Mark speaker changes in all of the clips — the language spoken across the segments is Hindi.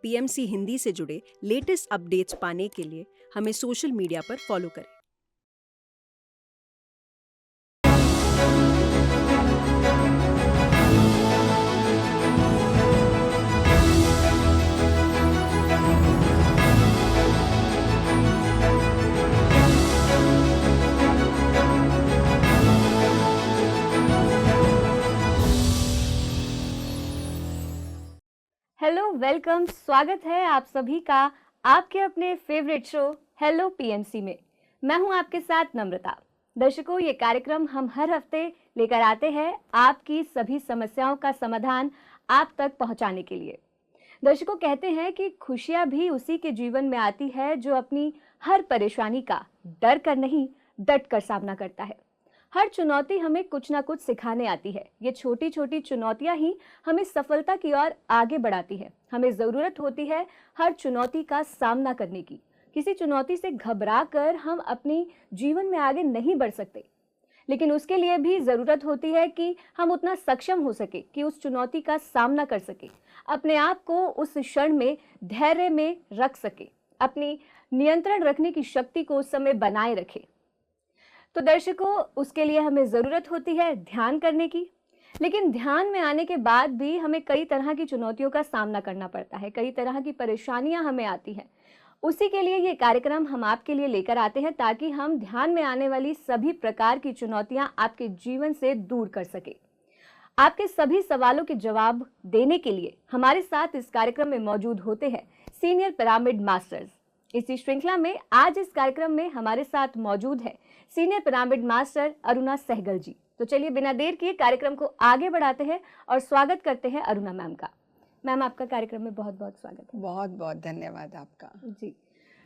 Speaker 1: पीएमसी हिंदी से जुड़े लेटेस्ट अपडेट्स पाने के लिए हमें सोशल मीडिया पर फॉलो करें।
Speaker 2: हेलो, वेलकम, स्वागत है आप सभी का आपके अपने फेवरेट शो हेलो पीएमसी में। मैं हूं आपके साथ नम्रता। दर्शकों, ये कार्यक्रम हम हर हफ्ते लेकर आते हैं आपकी सभी समस्याओं का समाधान आप तक पहुंचाने के लिए। दर्शकों, कहते हैं कि खुशियां भी उसी के जीवन में आती है जो अपनी हर परेशानी का डर कर नहीं, डट कर सामना करता है। हर चुनौती हमें कुछ ना कुछ सिखाने आती है। ये छोटी छोटी चुनौतियां ही हमें सफलता की ओर आगे बढ़ाती है। हमें जरूरत होती है हर चुनौती का सामना करने की। किसी चुनौती से घबरा कर हम अपनी जीवन में आगे नहीं बढ़ सकते, लेकिन उसके लिए भी जरूरत होती है कि हम उतना सक्षम हो सके कि उस चुनौती का सामना कर सके, अपने आप को उस क्षण में धैर्य में रख सके, अपनी नियंत्रण रखने की शक्ति को उस समय बनाए रखे। तो दर्शकों, उसके लिए हमें ज़रूरत होती है ध्यान करने की। लेकिन ध्यान में आने के बाद भी हमें कई तरह की चुनौतियों का सामना करना पड़ता है, कई तरह की परेशानियां हमें आती हैं। उसी के लिए ये कार्यक्रम हम आपके लिए लेकर आते हैं ताकि हम ध्यान में आने वाली सभी प्रकार की चुनौतियां आपके जीवन से दूर कर सके। आपके सभी सवालों के जवाब देने के लिए हमारे साथ इस कार्यक्रम में मौजूद होते हैं सीनियर पिरामिड मास्टर्स। इसी श्रृंखला में आज इस कार्यक्रम में हमारे साथ मौजूद है senior pyramid master Aruna Sehgal ji. तो चलिए बिना देर किए कार्यक्रम को आगे बढ़ाते हैं और स्वागत करते हैं अरुणा मैम का। मैम, आपका कार्यक्रम में बहुत बहुत स्वागत है।
Speaker 3: बहुत बहुत धन्यवाद आपका
Speaker 2: जी।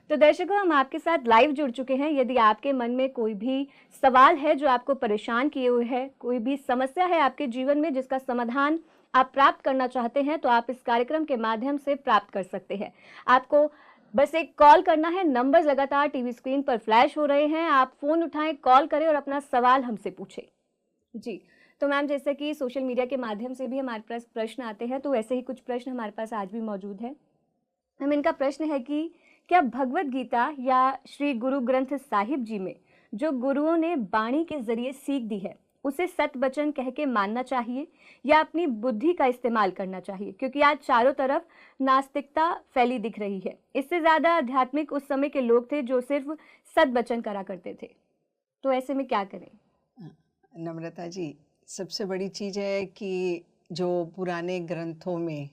Speaker 2: तो दर्शकों, हम आपके साथ लाइव जुड़ चुके हैं। यदि आपके मन में कोई भी सवाल है जो आपको परेशान किए हुए है, कोई भी समस्या है आपके जीवन में जिसका समाधान आप प्राप्त करना चाहते हैं, तो आप इस कार्यक्रम के माध्यम से प्राप्त कर सकते हैं। आपको बस एक कॉल करना है। नंबर लगातार टीवी स्क्रीन पर फ्लैश हो रहे हैं। आप फोन उठाएं, कॉल करें और अपना सवाल हमसे पूछें। जी। तो मैम, जैसे कि सोशल मीडिया के माध्यम से भी हमारे पास प्रश्न आते हैं, तो वैसे ही कुछ प्रश्न हमारे पास आज भी मौजूद है। मैम, इनका प्रश्न है कि क्या भगवत गीता या श्री गुरु ग्रंथ साहिब जी में जो गुरुओं ने वाणी के जरिए सीख दी है उसे सत्य वचन कह के मानना चाहिए या अपनी बुद्धि का इस्तेमाल करना चाहिए? क्योंकि आज चारों तरफ नास्तिकता फैली दिख रही है। इससे ज्यादा आध्यात्मिक उस समय के लोग थे जो सिर्फ सत्य वचन करा करते थे। तो ऐसे में क्या करें?
Speaker 3: नम्रता जी, सबसे बड़ी चीज़ है कि जो पुराने ग्रंथों में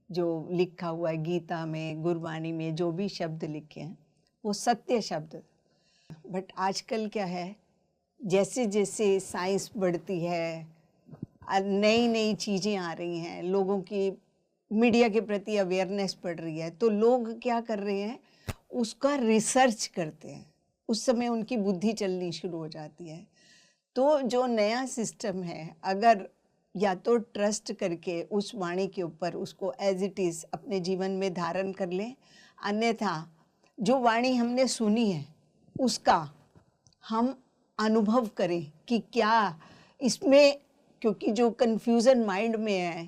Speaker 3: जो लिखा हुआ है, गीता में, गुरबानी में जो भी शब्द लिखे हैं वो सत्य शब्द। बट आजकल क्या है, जैसे जैसे साइंस बढ़ती है, नई नई चीज़ें आ रही हैं, लोगों की मीडिया के प्रति अवेयरनेस बढ़ रही है, तो लोग क्या कर रहे हैं, उसका रिसर्च करते हैं। उस समय उनकी बुद्धि चलनी शुरू हो जाती है। तो जो नया सिस्टम है, अगर या तो ट्रस्ट करके उस वाणी के ऊपर उसको एज इट इज़ अपने जीवन में धारण कर लें, अन्यथा जो वाणी हमने सुनी है उसका हम अनुभव करें कि क्या इसमें, क्योंकि जो कन्फ्यूज़न माइंड में है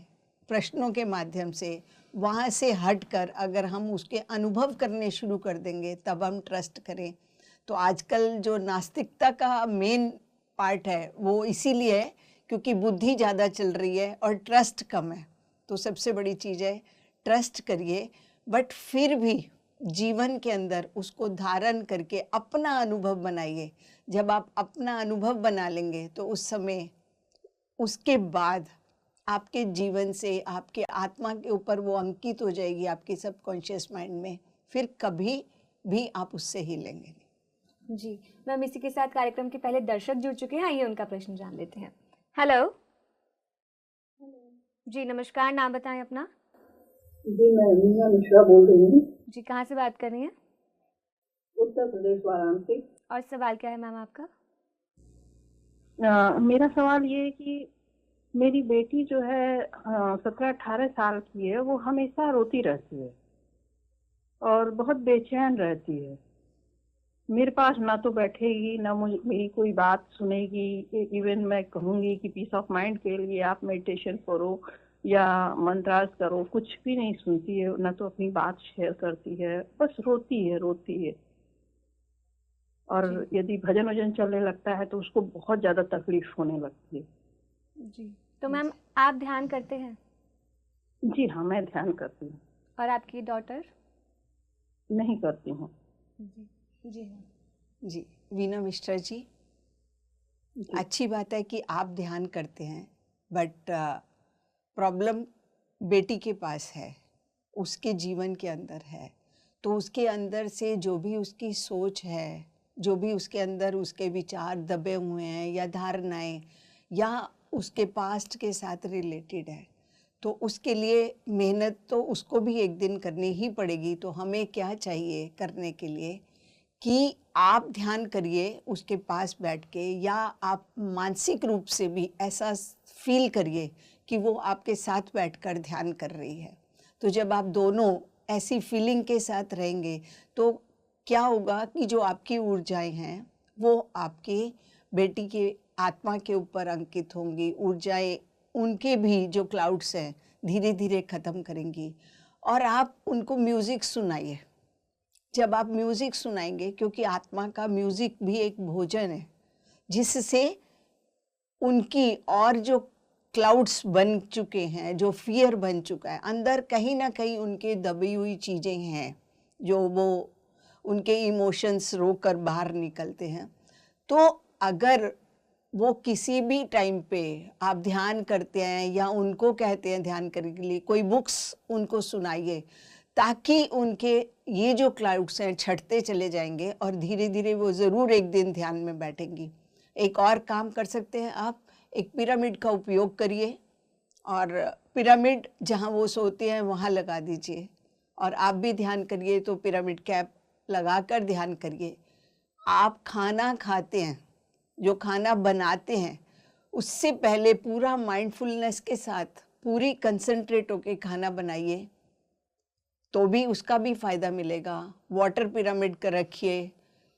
Speaker 3: प्रश्नों के माध्यम से, वहाँ से हटकर अगर हम उसके अनुभव करने शुरू कर देंगे तब हम ट्रस्ट करें। तो आजकल जो नास्तिकता का मेन पार्ट है वो इसीलिए है क्योंकि बुद्धि ज़्यादा चल रही है और ट्रस्ट कम है। तो सबसे बड़ी चीज़ है ट्रस्ट करिए, बट फिर भी जीवन के अंदर उसको धारण करके अपना अनुभव बनाइए। जब आप अपना अनुभव बना लेंगे तो उस समय, उसके बाद आपके जीवन से, आपके आत्मा के ऊपर वो अंकित हो जाएगी आपकी सबकॉन्शियस माइंड में, फिर कभी भी आप उससे हिलेंगे नहीं।
Speaker 2: जी मैम, इसी के साथ कार्यक्रम के पहले दर्शक जुड़ चुके हैं। आइए उनका प्रश्न जान लेते हैं। हेलो। जी नमस्कार, नाम बताएं अपना।
Speaker 4: जी, मैं मीना मिश्रा बोल रही हूँ।
Speaker 2: जी, कहाँ से बात कर रही हैं?
Speaker 4: उत्तर प्रदेश, वाराणसी।
Speaker 2: और सवाल क्या है मैम आपका?
Speaker 4: मेरा सवाल ये है कि मेरी बेटी जो है 17-18 साल की है, वो हमेशा रोती रहती है और बहुत बेचैन रहती है। मेरे पास ना तो बैठेगी, ना मुझे मेरी कोई बात सुनेगी। इवन मैं कहूँगी कि पीस ऑफ माइंड के लिए आप मेडिटेशन करो, या मंत्रास करो, कुछ भी नहीं सुनती है, ना तो अपनी बात शेयर करती है, बस रोती है रोती है। और
Speaker 2: जी
Speaker 4: यदि भजन वजन चलने लगता है तो उसको बहुत ज्यादा तकलीफ होने लगती है।
Speaker 2: जी। तो मैम आप ध्यान करते हैं?
Speaker 4: जी हाँ, मैं ध्यान करती हूँ।
Speaker 2: और आपकी डॉटर?
Speaker 4: नहीं करती हूँ।
Speaker 2: जी जी हाँ।
Speaker 3: जी, वीना मिश्रा जी,
Speaker 4: जी
Speaker 3: अच्छी बात है कि आप ध्यान करते हैं, बट प्रॉब्लम बेटी के पास है, उसके जीवन के अंदर है। तो उसके अंदर से जो भी उसकी सोच है, जो भी उसके अंदर उसके विचार दबे हुए हैं या धारणाएं या उसके पास्ट के साथ रिलेटेड है, तो उसके लिए मेहनत तो उसको भी एक दिन करनी ही पड़ेगी। तो हमें क्या चाहिए करने के लिए कि आप ध्यान करिए उसके पास बैठ के, या आप मानसिक रूप से भी ऐसा फील करिए कि वो आपके साथ बैठकर ध्यान कर रही है। तो जब आप दोनों ऐसी फीलिंग के साथ रहेंगे तो क्या होगा कि जो आपकी ऊर्जाएं हैं वो आपकी बेटी के आत्मा के ऊपर अंकित होंगी। ऊर्जाएं उनके भी जो क्लाउड्स हैं धीरे धीरे ख़त्म करेंगी। और आप उनको म्यूज़िक सुनाइए। जब आप म्यूज़िक सुनाएंगे, क्योंकि आत्मा का म्यूज़िक भी एक भोजन है जिससे उनकी और जो क्लाउड्स बन चुके हैं, जो फियर बन चुका है अंदर, कहीं ना कहीं उनके दबी हुई चीज़ें हैं जो वो उनके इमोशंस रोकर बाहर निकलते हैं। तो अगर वो किसी भी टाइम पे आप ध्यान करते हैं या उनको कहते हैं ध्यान करने के लिए, कोई बुक्स उनको सुनाइए, ताकि उनके ये जो क्लाउड्स हैं छटते चले जाएंगे और धीरे धीरे वो ज़रूर एक दिन ध्यान में बैठेंगी। एक और काम कर सकते हैं आप, एक पिरामिड का उपयोग करिए और पिरामिड जहाँ वो सोते हैं वहाँ लगा दीजिए, और आप भी ध्यान करिए तो पिरामिड कैप लगाकर ध्यान करिए। आप खाना खाते हैं, जो खाना बनाते हैं, उससे पहले पूरा माइंडफुलनेस के साथ पूरी कंसंट्रेट होके खाना बनाइए, तो भी उसका भी फ़ायदा मिलेगा। वाटर पिरामिड का रखिए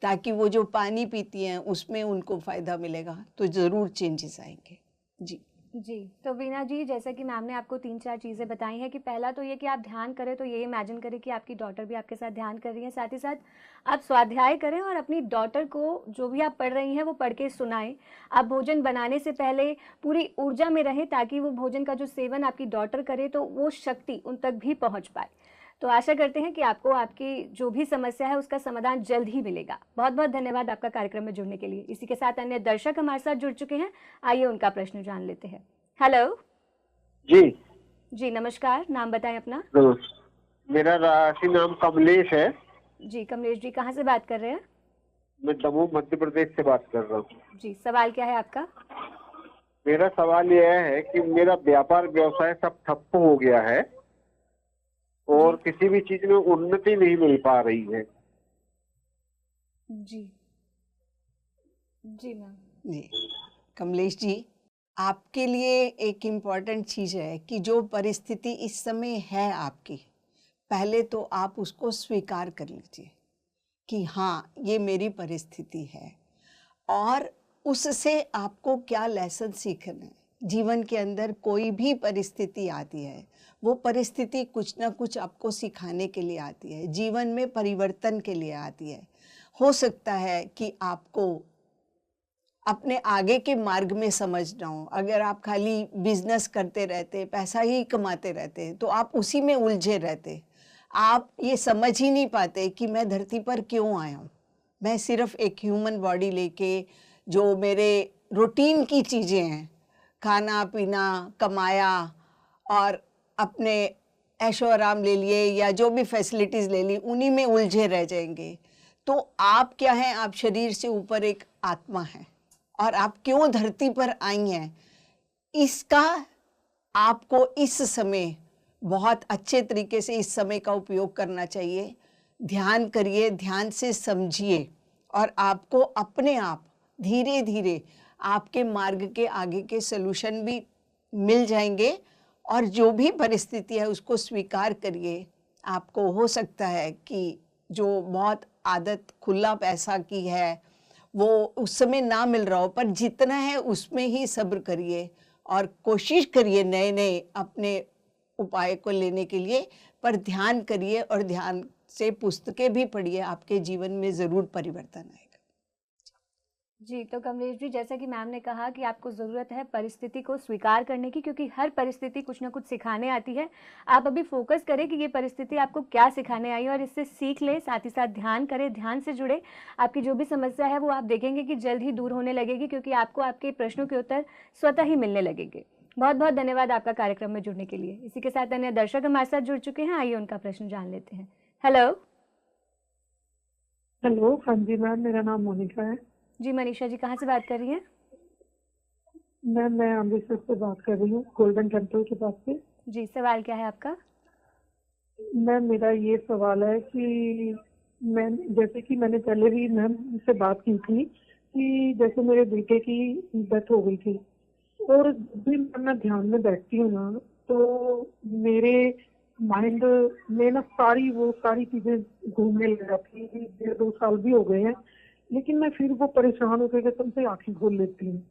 Speaker 3: ताकि वो जो पानी पीती हैं उसमें उनको फ़ायदा मिलेगा, तो ज़रूर चेंजेस आएंगे। जी
Speaker 2: जी। तो वीना जी, जैसा कि मैम ने आपको 3-4 चीज़ें बताई हैं कि पहला तो ये कि आप ध्यान करें, तो ये इमेजिन करें कि आपकी डॉटर भी आपके साथ ध्यान कर रही है। साथ ही साथ आप स्वाध्याय करें और अपनी डॉटर को जो भी आप पढ़ रही हैं वो पढ़ के सुनाएं। आप भोजन बनाने से पहले पूरी ऊर्जा में रहें ताकि वो भोजन का जो सेवन आपकी डॉटर करे तो वो शक्ति उन तक भी पहुँच पाए। तो आशा करते हैं कि आपको आपकी जो भी समस्या है उसका समाधान जल्द ही मिलेगा। बहुत बहुत धन्यवाद आपका कार्यक्रम में जुड़ने के लिए। इसी के साथ अन्य दर्शक हमारे साथ जुड़ चुके हैं, आइए उनका प्रश्न जान लेते हैं। हेलो
Speaker 5: जी
Speaker 2: जी, नमस्कार। नाम बताएं अपना।
Speaker 5: मेरा राशि नाम कमलेश है।
Speaker 2: जी कमलेश जी, कहाँ से बात कर रहे हैं?
Speaker 5: मैं दमोह मध्य प्रदेश से बात कर रहा हूँ।
Speaker 2: जी, सवाल क्या है आपका?
Speaker 5: मेरा सवाल यह है कि मेरा व्यापार व्यवसाय सब ठप्प हो गया है और किसी भी चीज में उन्नति नहीं मिल पा रही है।
Speaker 2: जी जी मैम।
Speaker 3: जी कमलेश जी, आपके लिए एक इम्पॉर्टेंट चीज़ है कि जो परिस्थिति इस समय है आपकी, पहले तो आप उसको स्वीकार कर लीजिए कि हाँ ये मेरी परिस्थिति है, और उससे आपको क्या लेसन सीखना है। जीवन के अंदर कोई भी परिस्थिति आती है, वो परिस्थिति कुछ ना कुछ आपको सिखाने के लिए आती है, जीवन में परिवर्तन के लिए आती है। हो सकता है कि आपको अपने आगे के मार्ग में समझना हो। अगर आप खाली बिजनेस करते रहते, पैसा ही कमाते रहते, तो आप उसी में उलझे रहते। आप ये समझ ही नहीं पाते कि मैं धरती पर क्यों आया हूँ। मैं सिर्फ एक ह्यूमन बॉडी लेके, जो मेरे रूटीन की चीज़ें हैं, खाना पीना, कमाया और अपने ऐशो आराम ले लिए या जो भी फैसिलिटीज़ ले ली, उन्हीं में उलझे रह जाएंगे। तो आप क्या हैं? आप शरीर से ऊपर एक आत्मा हैं, और आप क्यों धरती पर आई हैं, इसका आपको इस समय बहुत अच्छे तरीके से इस समय का उपयोग करना चाहिए। ध्यान करिए, ध्यान से समझिए, और आपको अपने आप धीरे धीरे आपके मार्ग के आगे के सलूशन भी मिल जाएंगे। और जो भी परिस्थिति है उसको स्वीकार करिए। आपको हो सकता है कि जो बहुत आदत खुला पैसा की है वो उस समय ना मिल रहा हो, पर जितना है उसमें ही सब्र करिए और कोशिश करिए नए नए अपने उपाय को लेने के लिए, पर ध्यान करिए और ध्यान से पुस्तकें भी पढ़िए, आपके जीवन में ज़रूर परिवर्तन आएगा।
Speaker 2: जी, तो कमलेश जी, जैसा कि मैम ने कहा कि आपको ज़रूरत है परिस्थिति को स्वीकार करने की, क्योंकि हर परिस्थिति कुछ ना कुछ सिखाने आती है। आप अभी फोकस करें कि ये परिस्थिति आपको क्या सिखाने आई है और इससे सीख लें, साथ ही साथ ध्यान करें, ध्यान से जुड़े। आपकी जो भी समस्या है वो आप देखेंगे कि जल्द ही दूर होने लगेगी, क्योंकि आपको आपके प्रश्नों के उत्तर स्वतः ही मिलने लगेंगे। बहुत बहुत धन्यवाद आपका कार्यक्रम में जुड़ने के लिए। इसी के साथ अन्य दर्शक हमारे साथ जुड़ चुके हैं, आइए उनका प्रश्न जान लेते हैं। हेलो।
Speaker 6: हेलो, हाँ जी मैम, मेरा नाम मोनिका है।
Speaker 2: जी मनीषा जी, कहाँ से बात कर रही हैं?
Speaker 6: मैम मैं अमृतसर से बात कर रही हूँ, गोल्डन टेम्पल के पास से।
Speaker 2: जी, सवाल क्या है आपका?
Speaker 6: मैम मेरा ये सवाल है कि मैं, जैसे कि मैंने पहले भी मैम से बात की थी कि जैसे मेरे बेटे की डेथ हो गई थी, और जब भी मैं ध्यान में बैठती हूँ ना, तो मेरे माइंड में ना सारी चीजें घूमने लग जाती हैं। 1.5-2 साल भी हो गए हैं, लेकिन मैं फिर वो परेशान होकर कसम से आंखें खोल लेती हूँ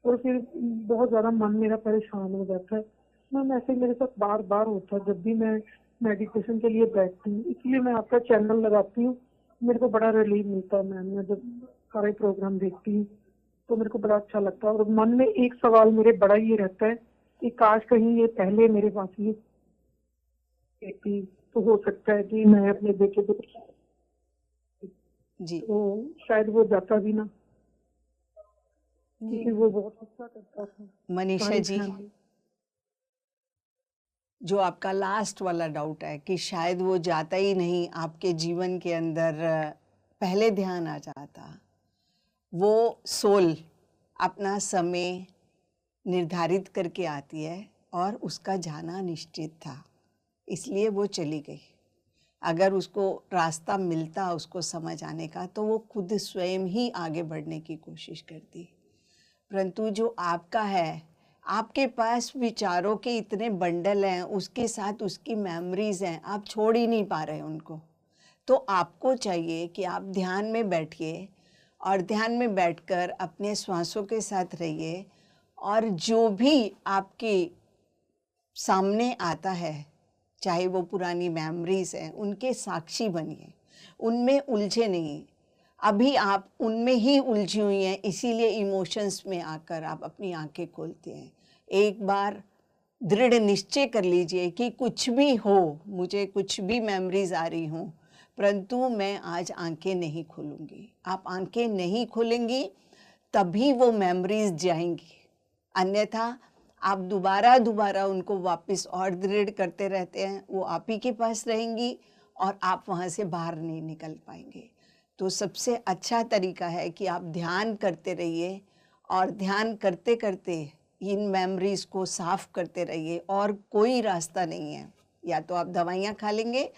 Speaker 6: और फिर बहुत ज्यादा मन मेरा परेशान हो जाता है। मैम ऐसे मेरे साथ बार बार होता है जब भी मैं मेडिटेशन के लिए बैठती हूँ, इसलिए मैं आपका चैनल लगाती हूँ। मेरे को बड़ा रिलीफ मिलता है मैम, मैं जब सारे प्रोग्राम देखती हूँ तो मेरे को बड़ा अच्छा लगता है। और मन में एक सवाल मेरे बड़ा ये रहता है कि काश कहीं ये पहले मेरे पास ये देखती तो हो सकता है कि मैं अपने बेटे को,
Speaker 3: जी
Speaker 6: तो शायद वो जाता भी ना,
Speaker 2: जी
Speaker 6: क्योंकि वो बहुत अच्छा करता था।
Speaker 3: मनीषा
Speaker 6: सारी
Speaker 3: जी,
Speaker 6: फैमिली।
Speaker 3: जो आपका लास्ट वाला डाउट है कि शायद वो जाता ही नहीं, आपके जीवन के अंदर पहले ध्यान आ जाता, वो सोल अपना समय निर्धारित करके आती है और उसका जाना निश्चित था, इसलिए वो चली गई। अगर उसको रास्ता मिलता उसको समझ आने का, तो वो खुद स्वयं ही आगे बढ़ने की कोशिश करती। परंतु जो आपका है, आपके पास विचारों के इतने बंडल हैं, उसके साथ उसकी मेमोरीज हैं, आप छोड़ ही नहीं पा रहे उनको। तो आपको चाहिए कि आप ध्यान में बैठिए और ध्यान में बैठकर अपने श्वासों के साथ रहिए, और जो भी आपके सामने आता है, चाहे वो पुरानी मेमोरीज हैं, उनके साक्षी बनिए, उनमें उलझे नहीं। अभी आप उनमें ही उलझी हुई हैं, इसीलिए इमोशंस में आकर आप अपनी आंखें खोलते हैं। एक बार दृढ़ निश्चय कर लीजिए कि कुछ भी हो, मुझे कुछ भी मेमोरीज आ रही हों, परंतु मैं आज आंखें नहीं खोलूँगी। आप आंखें नहीं खोलेंगी तभी वो मेमोरीज जाएंगी, अन्यथा आप दोबारा उनको वापस और दृढ़ करते रहते हैं, वो आप ही के पास रहेंगी और आप वहाँ से बाहर नहीं निकल पाएंगे। तो सबसे अच्छा तरीका है कि आप ध्यान करते रहिए और ध्यान करते करते इन मेमोरीज़ को साफ करते रहिए, और कोई रास्ता नहीं है। या तो आप दवाइयाँ खा लेंगे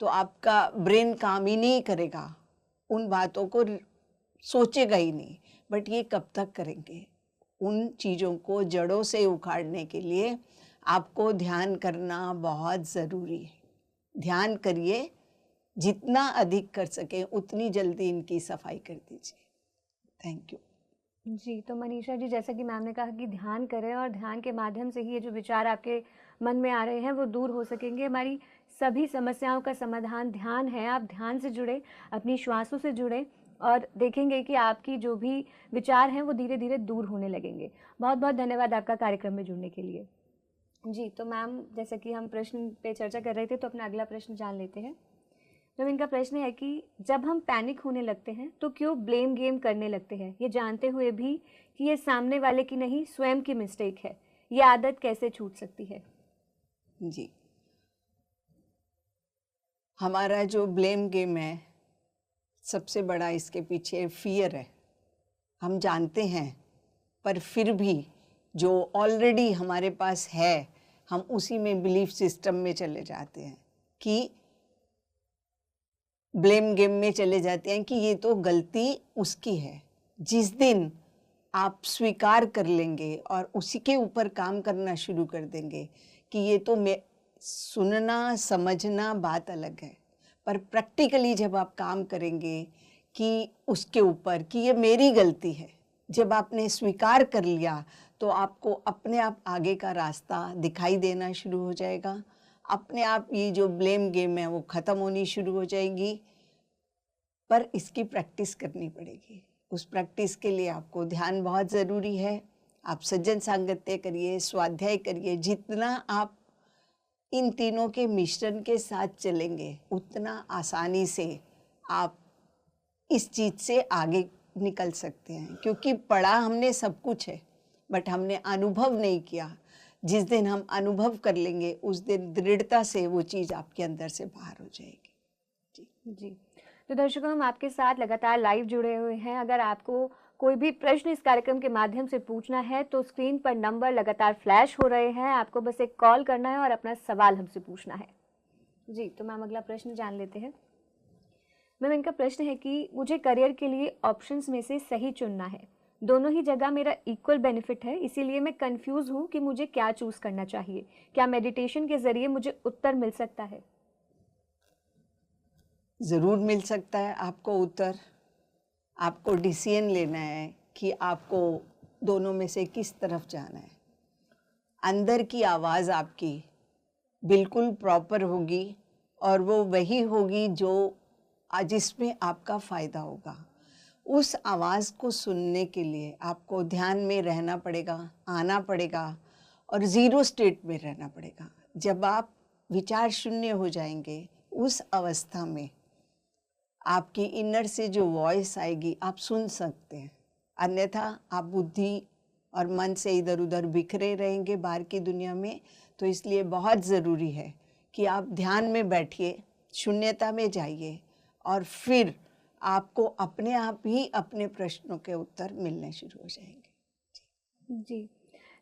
Speaker 3: तो आपका ब्रेन काम ही नहीं करेगा, उन बातों को सोचेगा ही नहीं, बट ये कब तक करेंगे? उन चीज़ों को जड़ों से उखाड़ने के लिए आपको ध्यान करना बहुत ज़रूरी है। ध्यान करिए, जितना अधिक कर सकें उतनी जल्दी इनकी सफाई कर दीजिए। Thank you.
Speaker 2: जी, तो मनीषा जी, जैसा कि मैम ने कहा कि ध्यान करें और ध्यान के माध्यम से ही ये जो विचार आपके मन में आ रहे हैं वो दूर हो सकेंगे। हमारी सभी समस्याओं का समाधान ध्यान है। आप ध्यान से जुड़े, अपनी श्वासों से जुड़े और देखेंगे कि आपकी जो भी विचार हैं वो धीरे धीरे दूर होने लगेंगे। बहुत बहुत धन्यवाद आपका कार्यक्रम में जुड़ने के लिए। जी, तो मैम, जैसा कि हम प्रश्न पे चर्चा कर रहे थे, तो अपना अगला प्रश्न जान लेते हैं। तो इनका प्रश्न है कि जब हम पैनिक होने लगते हैं तो क्यों ब्लेम गेम करने लगते हैं, ये जानते हुए भी कि ये सामने वाले की नहीं स्वयं की मिस्टेक है। ये आदत कैसे छूट सकती है?
Speaker 3: जी, हमारा जो ब्लेम गेम है, सबसे बड़ा इसके पीछे फियर है। हम जानते हैं, पर फिर भी जो ऑलरेडी हमारे पास है, हम उसी में बिलीफ सिस्टम में चले जाते हैं कि ब्लेम गेम में चले जाते हैं कि ये तो गलती उसकी है। जिस दिन आप स्वीकार कर लेंगे और उसी के ऊपर काम करना शुरू कर देंगे कि ये तो मैं, सुनना समझना बात अलग है, पर प्रैक्टिकली जब आप काम करेंगे कि उसके ऊपर कि ये मेरी गलती है, जब आपने स्वीकार कर लिया, तो आपको अपने आप आगे का रास्ता दिखाई देना शुरू हो जाएगा। अपने आप ये जो ब्लेम गेम है वो ख़त्म होनी शुरू हो जाएगी। पर इसकी प्रैक्टिस करनी पड़ेगी। उस प्रैक्टिस के लिए आपको ध्यान बहुत ज़रूरी है। आप सज्जन सांगत्य करिए, स्वाध्याय करिए। जितना आप इन तीनों के मिश्रण के साथ चलेंगे उतना आसानी से आप इस चीज़ से आगे निकल सकते हैं। क्योंकि पढ़ा हमने सब कुछ है, बट हमने अनुभव नहीं किया। जिस दिन हम अनुभव कर लेंगे उस दिन दृढ़ता से वो चीज़ आपके अंदर से बाहर हो जाएगी।
Speaker 2: जी, तो दर्शकों, हम आपके साथ लगातार लाइव जुड़े हुए हैं। अगर आपको कोई भी प्रश्न इस कार्यक्रम के माध्यम से पूछना है तो स्क्रीन पर नंबर लगातार फ्लैश हो रहे हैं, आपको बस एक कॉल करना है और अपना सवाल हमसे पूछना है। जी, तो मैम अगला प्रश्न जान लेते हैं। मैम, इनका प्रश्न है कि मुझे करियर के लिए ऑप्शंस में से सही चुनना है, दोनों ही जगह मेरा इक्वल बेनिफिट है, इसीलिए मैं कंफ्यूज हूँ कि मुझे क्या चूज करना चाहिए। क्या मेडिटेशन के जरिए मुझे उत्तर मिल सकता है?
Speaker 3: ज़रूर मिल सकता है आपको उत्तर। आपको डिसीजन लेना है कि आपको दोनों में से किस तरफ जाना है। अंदर की आवाज़ आपकी बिल्कुल प्रॉपर होगी और वो वही होगी जो जिसमें आपका फ़ायदा होगा। उस आवाज़ को सुनने के लिए आपको ध्यान में रहना पड़ेगा, आना पड़ेगा और ज़ीरो स्टेट में रहना पड़ेगा। जब आप विचार शून्य हो जाएंगे उस अवस्था में आपकी इनर से जो वॉइस आएगी आप सुन सकते हैं। अन्यथा आप बुद्धि और मन से इधर उधर बिखरे रहेंगे बाहर की दुनिया में। तो इसलिए बहुत ज़रूरी है कि आप ध्यान में बैठिए, शून्यता में जाइए और फिर आपको अपने आप ही अपने प्रश्नों के उत्तर मिलने शुरू हो जाएंगे।
Speaker 2: जी,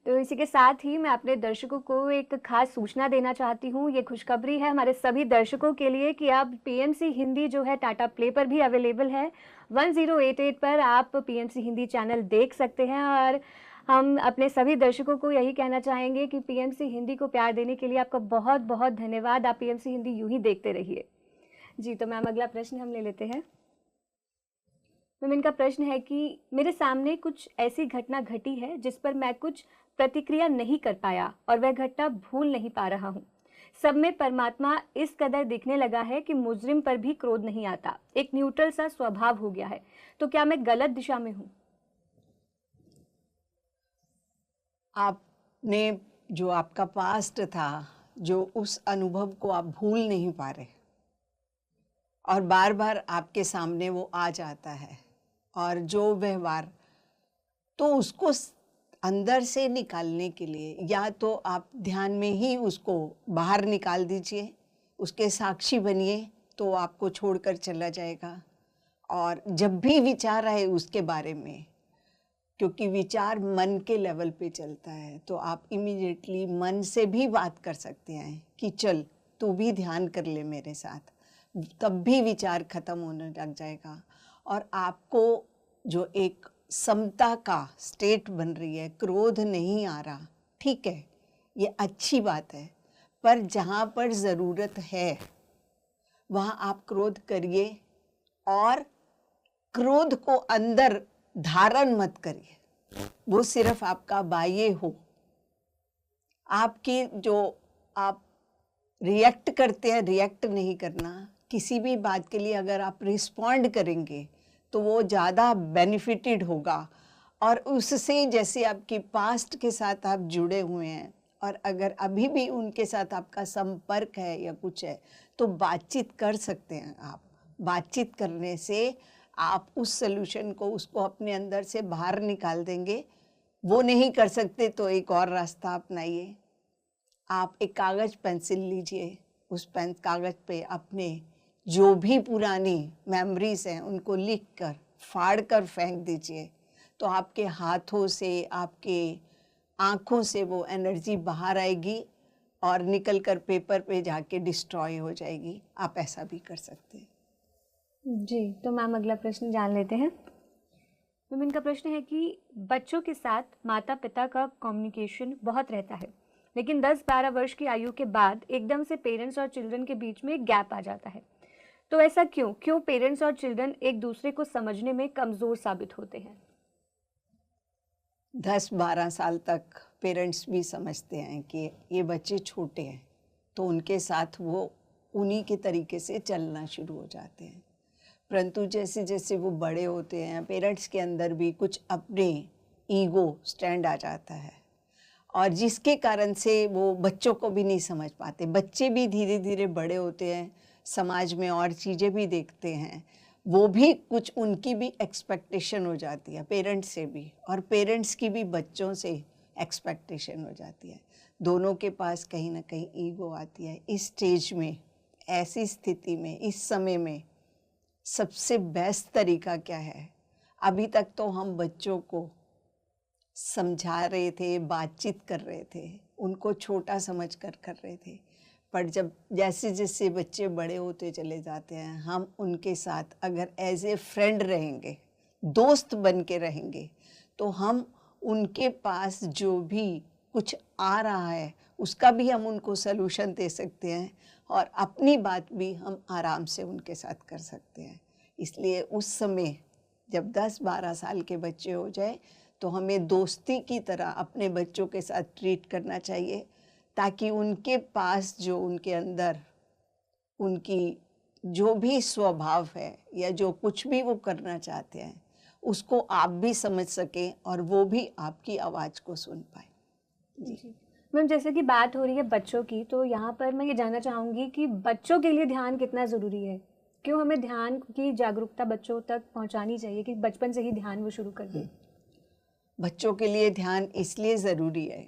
Speaker 2: तो इसी के साथ ही मैं अपने दर्शकों को एक खास सूचना देना चाहती हूँ। ये खुशखबरी है हमारे सभी दर्शकों के लिए कि अब पीएमसी हिंदी जो है टाटा प्ले पर भी अवेलेबल है। 1088 पर आप पीएमसी हिंदी चैनल देख सकते हैं और हम अपने सभी दर्शकों को यही कहना चाहेंगे कि पीएमसी हिंदी को प्यार देने के लिए आपका बहुत बहुत धन्यवाद। आप पीएमसी हिंदी यूं ही देखते रहिए। जी, तो मैम अगला प्रश्न हम ले लेते हैं। मैम, इनका प्रश्न है कि मेरे सामने कुछ ऐसी घटना घटी है जिस पर मैं कुछ प्रतिक्रिया नहीं कर पाया और वह घटना भूल नहीं पा रहा हूँ। सब में परमात्मा इस कदर दिखने लगा है कि मुजरिम पर भी क्रोध नहीं आता, एक न्यूट्रल सा स्वभाव हो गया है। तो क्या मैं गलत दिशा में हूँ?
Speaker 3: आपने जो आपका पास्ट था, जो उस अनुभव को आप भूल नहीं पा रहे और बार बार आपके सामने वो आ जाता है और जो व्यवहार, तो उसको अंदर से निकालने के लिए या तो आप ध्यान में ही उसको बाहर निकाल दीजिए, उसके साक्षी बनिए, तो आपको छोड़कर चला जाएगा। और जब भी विचार आए उसके बारे में, क्योंकि विचार मन के लेवल पे चलता है, तो आप इमीडिएटली मन से भी बात कर सकते हैं कि चल तू भी ध्यान कर ले मेरे साथ, तब भी विचार खत्म होने लग जाएगा। और आपको जो एक समता का स्टेट बन रही है, क्रोध नहीं आ रहा, ठीक है, ये अच्छी बात है। पर जहाँ पर ज़रूरत है वहाँ आप क्रोध करिए और क्रोध को अंदर धारण मत करिए, वो सिर्फ आपका बाह्य हो। आपकी जो आप रिएक्ट करते हैं, रिएक्ट नहीं करना। किसी भी बात के लिए अगर आप रिस्पॉन्ड करेंगे तो वो ज़्यादा बेनिफिटेड होगा। और उससे जैसे आपकी पास्ट के साथ आप जुड़े हुए हैं और अगर अभी भी उनके साथ आपका संपर्क है या कुछ है तो बातचीत कर सकते हैं आप। बातचीत करने से आप उस सल्यूशन को, उसको अपने अंदर से बाहर निकाल देंगे। वो नहीं कर सकते तो एक और रास्ता अपनाइए। आप एक कागज़ पेंसिल लीजिए, उस कागज़ पे अपने जो भी पुरानी मेमोरीज हैं उनको लिख कर फाड़ कर फेंक दीजिए। तो आपके हाथों से, आपके आँखों से वो एनर्जी बाहर आएगी और निकल कर पेपर पे जाके डिस्ट्रॉय हो जाएगी। आप ऐसा भी कर सकते हैं।
Speaker 2: जी, तो मैम अगला प्रश्न जान लेते हैं। मैम, इनका प्रश्न है कि बच्चों के साथ माता पिता का कम्युनिकेशन बहुत रहता है, लेकिन 10-12 वर्ष की आयु के बाद एकदम से पेरेंट्स और चिल्ड्रन के बीच में एक गैप आ जाता है। तो ऐसा क्यों पेरेंट्स और चिल्ड्रन एक दूसरे को समझने में कमज़ोर साबित होते हैं?
Speaker 3: 10-12 साल तक पेरेंट्स भी समझते हैं कि ये बच्चे छोटे हैं, तो उनके साथ वो उन्हीं के तरीके से चलना शुरू हो जाते हैं। परंतु जैसे जैसे वो बड़े होते हैं, पेरेंट्स के अंदर भी कुछ अपने ईगो स्टैंड आ जाता है, और जिसके कारण से वो बच्चों को भी नहीं समझ पाते। बच्चे भी धीरे धीरे बड़े होते हैं, समाज में और चीज़ें भी देखते हैं, वो भी कुछ उनकी भी एक्सपेक्टेशन हो जाती है पेरेंट्स से भी, और पेरेंट्स की भी बच्चों से एक्सपेक्टेशन हो जाती है। दोनों के पास कहीं ना कहीं ईगो आती है। इस स्टेज में, ऐसी स्थिति में, इस समय में सबसे बेस्ट तरीका क्या है? अभी तक तो हम बच्चों को समझा रहे थे, बातचीत कर रहे थे, उनको छोटा समझ कर रहे थे, पर जब जैसे जैसे बच्चे बड़े होते चले जाते हैं, हम उनके साथ अगर एज ए फ्रेंड रहेंगे, दोस्त बन के रहेंगे, तो हम उनके पास जो भी कुछ आ रहा है उसका भी हम उनको सलूशन दे सकते हैं, और अपनी बात भी हम आराम से उनके साथ कर सकते हैं। इसलिए उस समय जब 10-12 साल के बच्चे हो जाए तो हमें दोस्ती की तरह अपने बच्चों के साथ ट्रीट करना चाहिए, ताकि उनके पास जो उनके अंदर उनकी जो भी स्वभाव है या जो कुछ भी वो करना चाहते हैं उसको आप भी समझ सकें और वो भी आपकी आवाज़ को सुन पाए।
Speaker 2: जी मैम, जैसे कि बात हो रही है बच्चों की, तो यहाँ पर मैं ये जानना चाहूँगी कि बच्चों के लिए ध्यान कितना ज़रूरी है? क्यों हमें ध्यान की जागरूकता बच्चों तक पहुँचानी चाहिए कि बचपन से ही ध्यान वो शुरू कर दें?
Speaker 3: बच्चों के लिए ध्यान इसलिए ज़रूरी है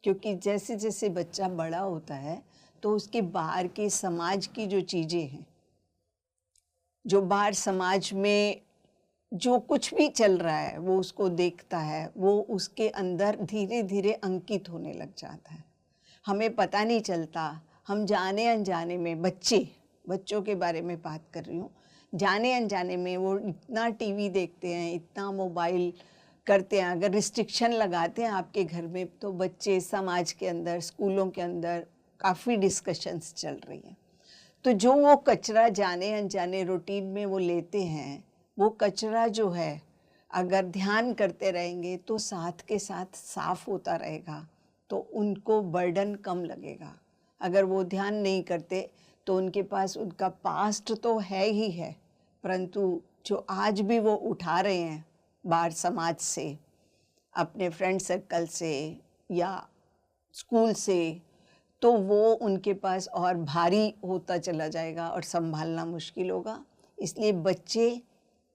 Speaker 3: क्योंकि जैसे जैसे बच्चा बड़ा होता है तो उसके बाहर के समाज की जो चीज़ें हैं, जो बाहर समाज में जो कुछ भी चल रहा है वो उसको देखता है, वो उसके अंदर धीरे धीरे अंकित होने लग जाता है। हमें पता नहीं चलता, हम जाने अनजाने में, बच्चों के बारे में बात कर रही हूँ, जाने अनजाने में वो इतना टीवी देखते हैं, इतना मोबाइल करते हैं। अगर रिस्ट्रिक्शन लगाते हैं आपके घर में तो बच्चे समाज के अंदर, स्कूलों के अंदर काफ़ी डिस्कशंस चल रही हैं, तो जो वो कचरा जाने अनजाने रूटीन में वो लेते हैं, वो कचरा जो है अगर ध्यान करते रहेंगे तो साथ के साथ साफ होता रहेगा, तो उनको बर्डन कम लगेगा। अगर वो ध्यान नहीं करते तो उनके पास उनका पास्ट तो है ही है, परंतु जो आज भी वो उठा रहे हैं बाहर समाज से, अपने फ्रेंड सर्कल से या स्कूल से, तो वो उनके पास और भारी होता चला जाएगा और संभालना मुश्किल होगा। इसलिए बच्चे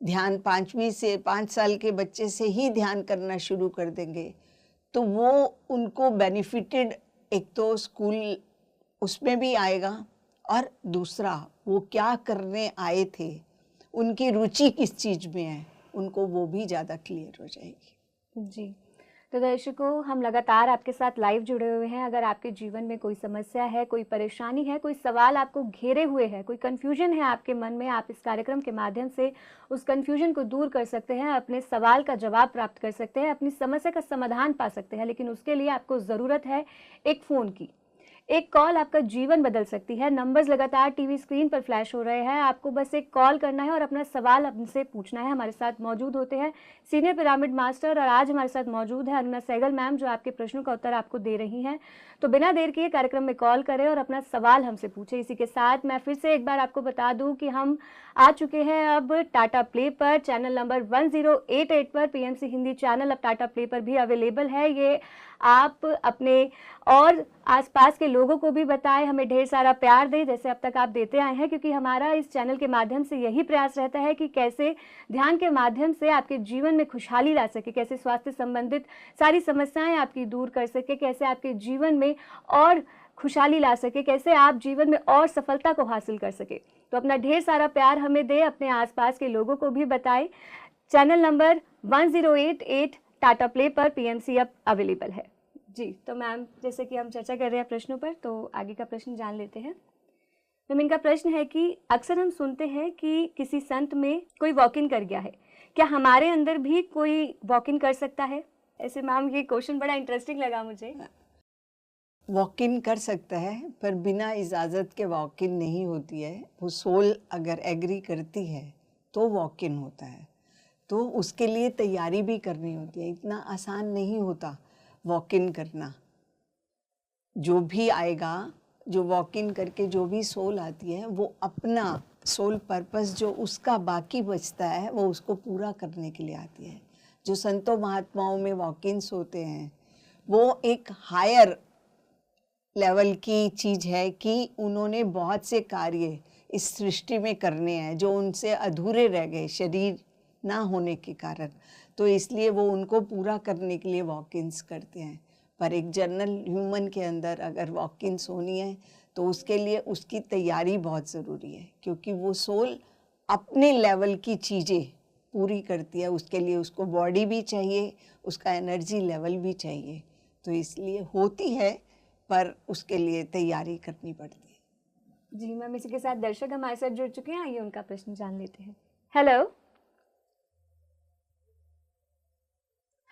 Speaker 3: ध्यान 5 साल के बच्चे से ही ध्यान करना शुरू कर देंगे तो वो उनको बेनिफिटेड, एक तो स्कूल उसमें भी आएगा, और दूसरा वो क्या करने आए थे, उनकी रुचि किस चीज़ में है, उनको वो भी ज़्यादा क्लियर हो जाएगी।
Speaker 2: जी, तो दर्शकों, हम लगातार आपके साथ लाइव जुड़े हुए हैं। अगर आपके जीवन में कोई समस्या है, कोई परेशानी है, कोई सवाल आपको घेरे हुए है, कोई कन्फ्यूजन है आपके मन में, आप इस कार्यक्रम के माध्यम से उस कन्फ्यूजन को दूर कर सकते हैं, अपने सवाल का जवाब प्राप्त कर सकते हैं, अपनी समस्या का समाधान पा सकते हैं। लेकिन उसके लिए आपको ज़रूरत है एक फ़ोन की। एक कॉल आपका जीवन बदल सकती है। नंबर्स लगातार टीवी स्क्रीन पर फ्लैश हो रहे हैं, आपको बस एक कॉल करना है और अपना सवाल हमसे पूछना है। हमारे साथ मौजूद होते हैं सीनियर पिरामिड मास्टर, और आज हमारे साथ मौजूद है अरुणा सहगल मैम, जो आपके प्रश्नों का उत्तर आपको दे रही हैं। तो बिना देर किए कार्यक्रम में कॉल करें और अपना सवाल हमसे पूछें। इसी के साथ मैं फिर से एक बार आपको बता दूं कि हम आ चुके हैं अब टाटा प्ले पर, चैनल नंबर 1088 पर। पीएमसी हिंदी चैनल अब टाटा प्ले पर भी अवेलेबल है। ये आप अपने और आसपास के लोगों को भी बताएं, हमें ढेर सारा प्यार दें जैसे अब तक आप देते आए हैं, क्योंकि हमारा इस चैनल के माध्यम से यही प्रयास रहता है कि कैसे ध्यान के माध्यम से आपके जीवन में खुशहाली ला सके, कैसे स्वास्थ्य संबंधित सारी समस्याएं आपकी दूर कर सके, कैसे आपके जीवन में और खुशहाली ला सके, कैसे आप जीवन में और सफलता को हासिल कर सके। तो अपना ढेर सारा प्यार हमें दे, अपने आसपास के लोगों को भी बताएं। चैनल नंबर 1088 टाटा प्ले पर पीएमसी अब अवेलेबल है। जी, तो मैम, जैसे कि हम चर्चा कर रहे हैं प्रश्नों पर, तो आगे का प्रश्न जान लेते हैं। मैम, इनका प्रश्न है कि अक्सर हम सुनते हैं कि किसी संत में कोई वॉक इन कर गया है, क्या हमारे अंदर भी कोई वॉक इन कर सकता है? ऐसे मैम, ये क्वेश्चन बड़ा इंटरेस्टिंग लगा मुझे।
Speaker 3: वॉक इन कर सकता है, पर बिना इजाज़त के वॉक इन नहीं होती है। वो सोल अगर एग्री करती है तो वॉक इन होता है। तो उसके लिए तैयारी भी करनी होती है, इतना आसान नहीं होता वॉक इन करना। जो भी आएगा, जो वॉक इन करके जो भी सोल आती है, वो अपना सोल पर्पस जो उसका बाकी बचता है वो उसको पूरा करने के लिए आती है। जो संतों महात्माओं में वॉक इन्स होते हैं वो एक हायर लेवल की चीज़ है कि उन्होंने बहुत से कार्य इस सृष्टि में करने हैं जो उनसे अधूरे रह गए शरीर ना होने के कारण, तो इसलिए वो उनको पूरा करने के लिए वॉक इन्स करते हैं। पर एक जनरल ह्यूमन के अंदर अगर वॉक इन्स होनी है तो उसके लिए उसकी तैयारी बहुत ज़रूरी है, क्योंकि वो सोल अपने लेवल की चीज़ें पूरी करती है। उसके लिए उसको बॉडी भी चाहिए, उसका एनर्जी लेवल भी चाहिए, तो इसलिए होती है पर उसके लिए तैयारी करनी पड़ती है।
Speaker 2: जी मैम, इसी के साथ दर्शक हमारे साथ जुड़ चुके हैं, आइए उनका प्रश्न जान लेते हैं। Hello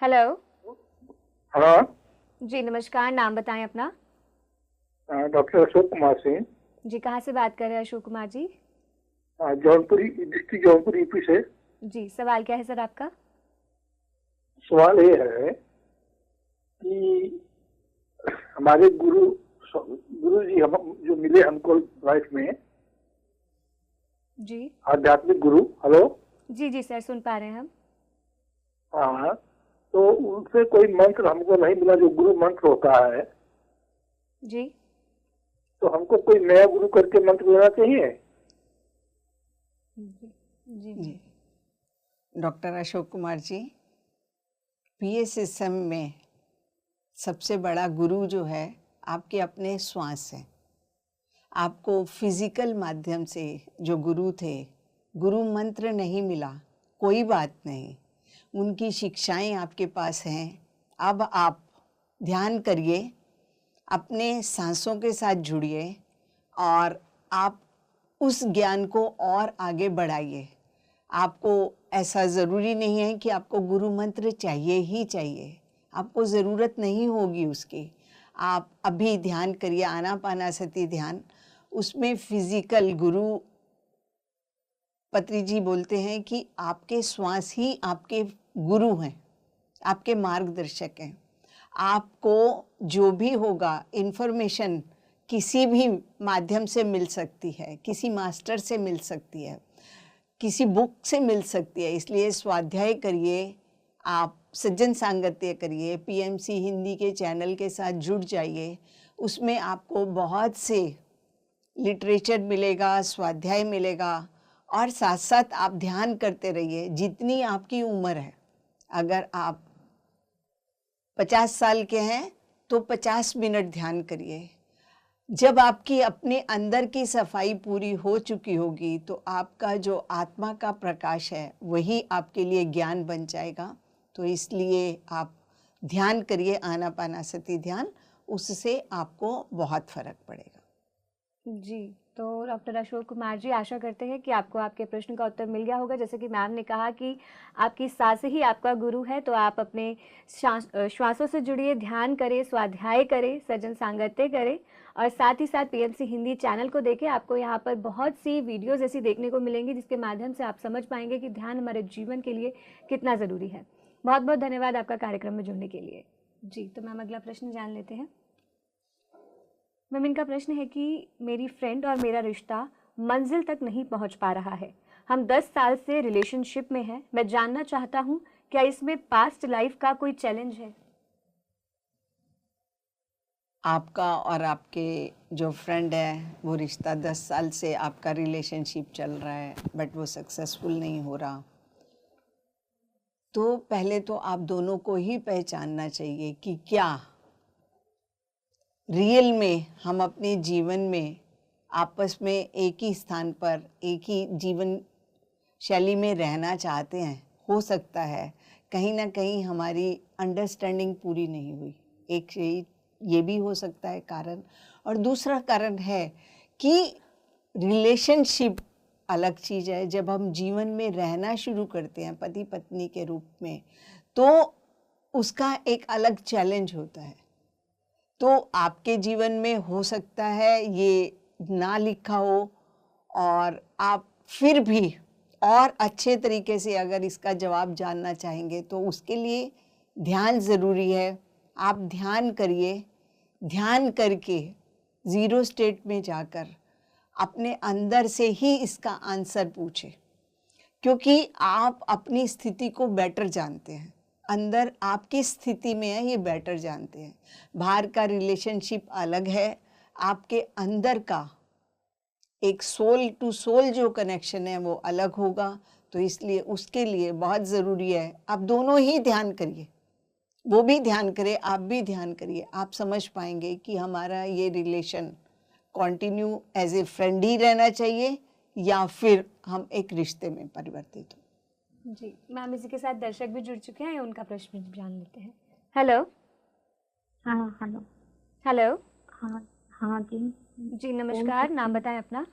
Speaker 2: hello.
Speaker 7: हाँ,
Speaker 2: जी नमस्कार, नाम बताएं अपना।
Speaker 7: डॉक्टर अशोक कुमार सिंह,
Speaker 2: जी कहाँ से बात कर रहे हैं अशोक कुमार जी?
Speaker 7: जौनपुर डिस्ट्रिक्ट, जौनपुर यूपी से।
Speaker 2: जी सवाल क्या है सर आपका?
Speaker 7: सवाल ये है कि हमारे गुरु जी हम जो मिले हमको लाइफ में,
Speaker 2: जी
Speaker 7: आध्यात्मिक गुरु। हेलो।
Speaker 2: जी जी सर, सुन पा रहे हैं हम।
Speaker 7: हाँ, तो उनसे कोई मंत्र हमको नहीं मिला जो गुरु मंत्र होता है,
Speaker 2: जी
Speaker 7: तो हमको कोई नया गुरु करके मंत्र लेना चाहिए।
Speaker 2: जी
Speaker 3: जी डॉक्टर अशोक कुमार जी, PSSM में सबसे बड़ा गुरु जो है आपके अपने श्वास है। आपको फिजिकल माध्यम से जो गुरु थे, गुरु मंत्र नहीं मिला, कोई बात नहीं, उनकी शिक्षाएं आपके पास हैं। अब आप ध्यान करिए, अपने सांसों के साथ जुड़िए और आप उस ज्ञान को और आगे बढ़ाइए। आपको ऐसा ज़रूरी नहीं है कि आपको गुरु मंत्र चाहिए ही चाहिए, आपको ज़रूरत नहीं होगी उसकी। आप अभी ध्यान करिए, आनापानासति ध्यान, उसमें फिजिकल गुरु पत्री जी बोलते हैं कि आपके श्वास ही आपके गुरु हैं, आपके मार्गदर्शक हैं। आपको जो भी होगा इन्फॉर्मेशन किसी भी माध्यम से मिल सकती है, किसी मास्टर से मिल सकती है, किसी बुक से मिल सकती है। इसलिए स्वाध्याय करिए, आप सज्जन सांगत्य करिए, PMC हिंदी के चैनल के साथ जुड़ जाइए। उसमें आपको बहुत से लिटरेचर मिलेगा, स्वाध्याय मिलेगा, और साथ साथ आप ध्यान करते रहिए जितनी आपकी उम्र है। अगर आप 50 साल के हैं तो 50 मिनट ध्यान करिए। जब आपकी अपने अंदर की सफाई पूरी हो चुकी होगी तो आपका जो आत्मा का प्रकाश है वही आपके लिए ज्ञान बन जाएगा। तो इसलिए आप ध्यान करिए, आनापानासति ध्यान, उससे आपको बहुत फर्क पड़ेगा।
Speaker 2: जी, तो डॉक्टर अशोक कुमार जी, आशा करते हैं कि आपको आपके प्रश्न का उत्तर मिल गया होगा। जैसे कि मैम ने कहा कि आपकी सांसें ही आपका गुरु है, तो आप अपने श्वासों से जुड़िए, ध्यान करें, स्वाध्याय करें, सज्जन सांगत्य करें, और साथ ही साथ PMC हिंदी चैनल को देखें। आपको यहाँ पर बहुत सी वीडियोज़ ऐसी देखने को मिलेंगी जिसके माध्यम से आप समझ पाएंगे कि ध्यान हमारे जीवन के लिए कितना ज़रूरी है। बहुत बहुत धन्यवाद आपका कार्यक्रम में जुड़ने के लिए। जी, तो मैम अगला प्रश्न जान लेते हैं। मैम, इनका प्रश्न है कि मेरी फ्रेंड और मेरा रिश्ता मंजिल तक नहीं पहुंच पा रहा है। हम 10 साल से रिलेशनशिप में हैं। मैं जानना चाहता हूं, क्या इसमें पास्ट लाइफ का कोई चैलेंज है?
Speaker 3: आपका और आपके जो फ्रेंड है वो रिश्ता 10 साल से आपका रिलेशनशिप चल रहा है, बट वो सक्सेसफुल नहीं हो रहा, तो पहले तो आप दोनों को ही पहचानना चाहिए कि क्या रियल में हम अपने जीवन में आपस में एक ही स्थान पर, एक ही जीवन शैली में रहना चाहते हैं। हो सकता है कहीं ना कहीं हमारी अंडरस्टैंडिंग पूरी नहीं हुई, एक ये भी हो सकता है कारण। और दूसरा कारण है कि रिलेशनशिप अलग चीज़ है। जब हम जीवन में रहना शुरू करते हैं पति पत्नी के रूप में, तो उसका एक अलग चैलेंज होता है। तो आपके जीवन में हो सकता है ये ना लिखा हो और आप फिर भी और अच्छे तरीके से अगर इसका जवाब जानना चाहेंगे तो उसके लिए ध्यान ज़रूरी है। आप ध्यान करिए, ध्यान करके ज़ीरो स्टेट में जाकर अपने अंदर से ही इसका आंसर पूछें, क्योंकि आप अपनी स्थिति को बेटर जानते हैं। अंदर आप किस स्थिति में है ये बेटर जानते हैं। बाहर का रिलेशनशिप अलग है, आपके अंदर का एक सोल टू सोल जो कनेक्शन है वो अलग होगा। तो इसलिए उसके लिए बहुत ज़रूरी है आप दोनों ही ध्यान करिए, वो भी ध्यान करे, आप भी ध्यान करिए। आप समझ पाएंगे कि हमारा ये relation continue as a friend ही रहना चाहिए या फिर हम एक रिश्ते में परिवर्तित हो।
Speaker 2: जी मैम, इसी के साथ दर्शक भी जुड़ चुके हैं, उनका प्रश्न भी जान लेते हैं। हेलो।
Speaker 8: हाँ हेलो।
Speaker 2: हेलो।
Speaker 8: हाँ हाँ जी।
Speaker 2: जी नमस्कार, नाम बताएं अपना।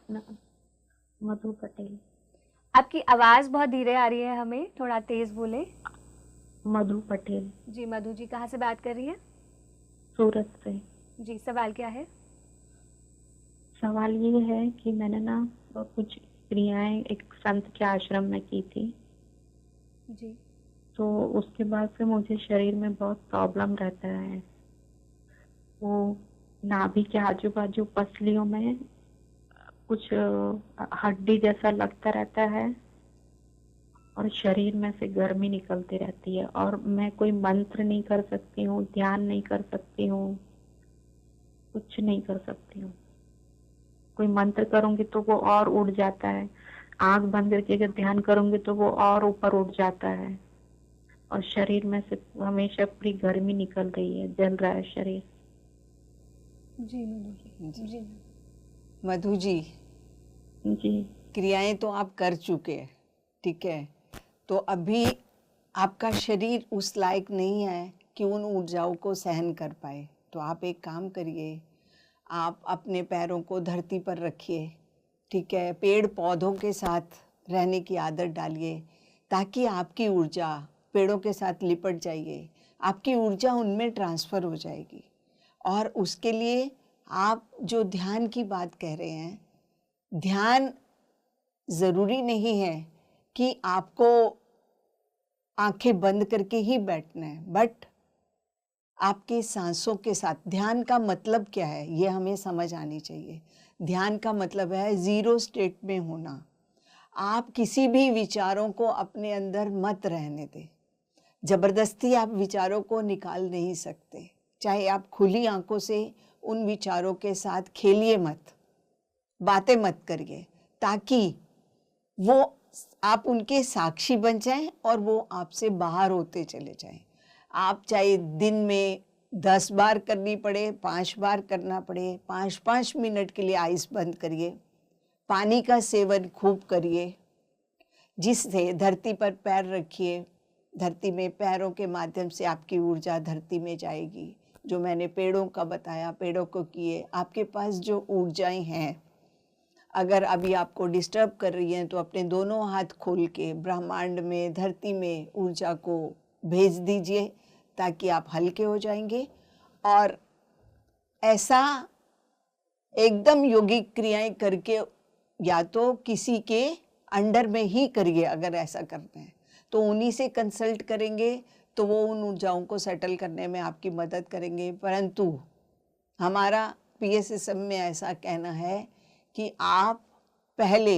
Speaker 8: मधु पटेल।
Speaker 2: आपकी आवाज़ बहुत धीरे आ रही है, हमें थोड़ा तेज़ बोले।
Speaker 8: मधु पटेल।
Speaker 2: जी मधु जी, कहाँ से बात कर रही हैं?
Speaker 8: सूरत से।
Speaker 2: जी, सवाल क्या है?
Speaker 8: सवाल ये है कि मैंने ना कुछ क्रियाएं एक संत के आश्रम में की थी।
Speaker 2: जी।
Speaker 8: तो उसके बाद से मुझे शरीर में बहुत प्रॉब्लम रहता है। वो नाभि के आजू बाजू पसलियों में कुछ हड्डी जैसा लगता रहता है और शरीर में से गर्मी निकलती रहती है, और मैं कोई मंत्र नहीं कर सकती हूँ, ध्यान नहीं कर सकती हूँ, कुछ नहीं कर सकती हूँ। कोई मंत्र करूंगी तो वो और उड़ जाता है, आंख बंद करके अगर ध्यान करूंगी तो वो और ऊपर उड़ जाता है, और शरीर में से हमेशा पूरी गर्मी निकल रही है, जल रहा है शरीर।
Speaker 2: जी मधु जी। जी
Speaker 3: मधु जी,
Speaker 8: जी
Speaker 3: क्रियाएं तो आप कर चुके हैं, ठीक है। तो अभी आपका शरीर उस लायक नहीं है कि उन ऊर्जाओं को सहन कर पाए। तो आप एक काम करिए, आप अपने पैरों को धरती पर रखिए, ठीक है। पेड़ पौधों के साथ रहने की आदत डालिए ताकि आपकी ऊर्जा पेड़ों के साथ लिपट जाइए, आपकी ऊर्जा उनमें ट्रांसफ़र हो जाएगी। और उसके लिए आप जो ध्यान की बात कह रहे हैं, ध्यान ज़रूरी नहीं है कि आपको आंखें बंद करके ही बैठना है, बट आपके सांसों के साथ। ध्यान का मतलब क्या है ये हमें समझ आनी चाहिए। ध्यान का मतलब है ज़ीरो स्टेट में होना। आप किसी भी विचारों को अपने अंदर मत रहने दें। ज़बरदस्ती आप विचारों को निकाल नहीं सकते। चाहे आप खुली आंखों से उन विचारों के साथ खेलिए मत, बातें मत करिए, ताकि वो आप उनके साक्षी बन जाएं और वो आपसे बाहर होते चले जाएं। आप चाहे दिन में 10 बार करनी पड़े, 5 बार करना पड़े, 5-5 मिनट के लिए आइस बंद करिए, पानी का सेवन खूब करिए, जिससे धरती पर पैर रखिए, धरती में पैरों के माध्यम से आपकी ऊर्जा धरती में जाएगी। जो मैंने पेड़ों का बताया, पेड़ों को किए। आपके पास जो ऊर्जाएं हैं, अगर अभी आपको डिस्टर्ब कर रही हैं तो अपने दोनों हाथ खोल के ब्रह्मांड में, धरती में ऊर्जा को भेज दीजिए ताकि आप हल्के हो जाएंगे। और ऐसा एकदम योगिक क्रियाएं करके, या तो किसी के अंडर में ही करिए। अगर ऐसा करते हैं तो उन्हीं से कंसल्ट करेंगे तो वो उन ऊर्जाओं को सेटल करने में आपकी मदद करेंगे। परंतु हमारा PSSM में ऐसा कहना है कि आप पहले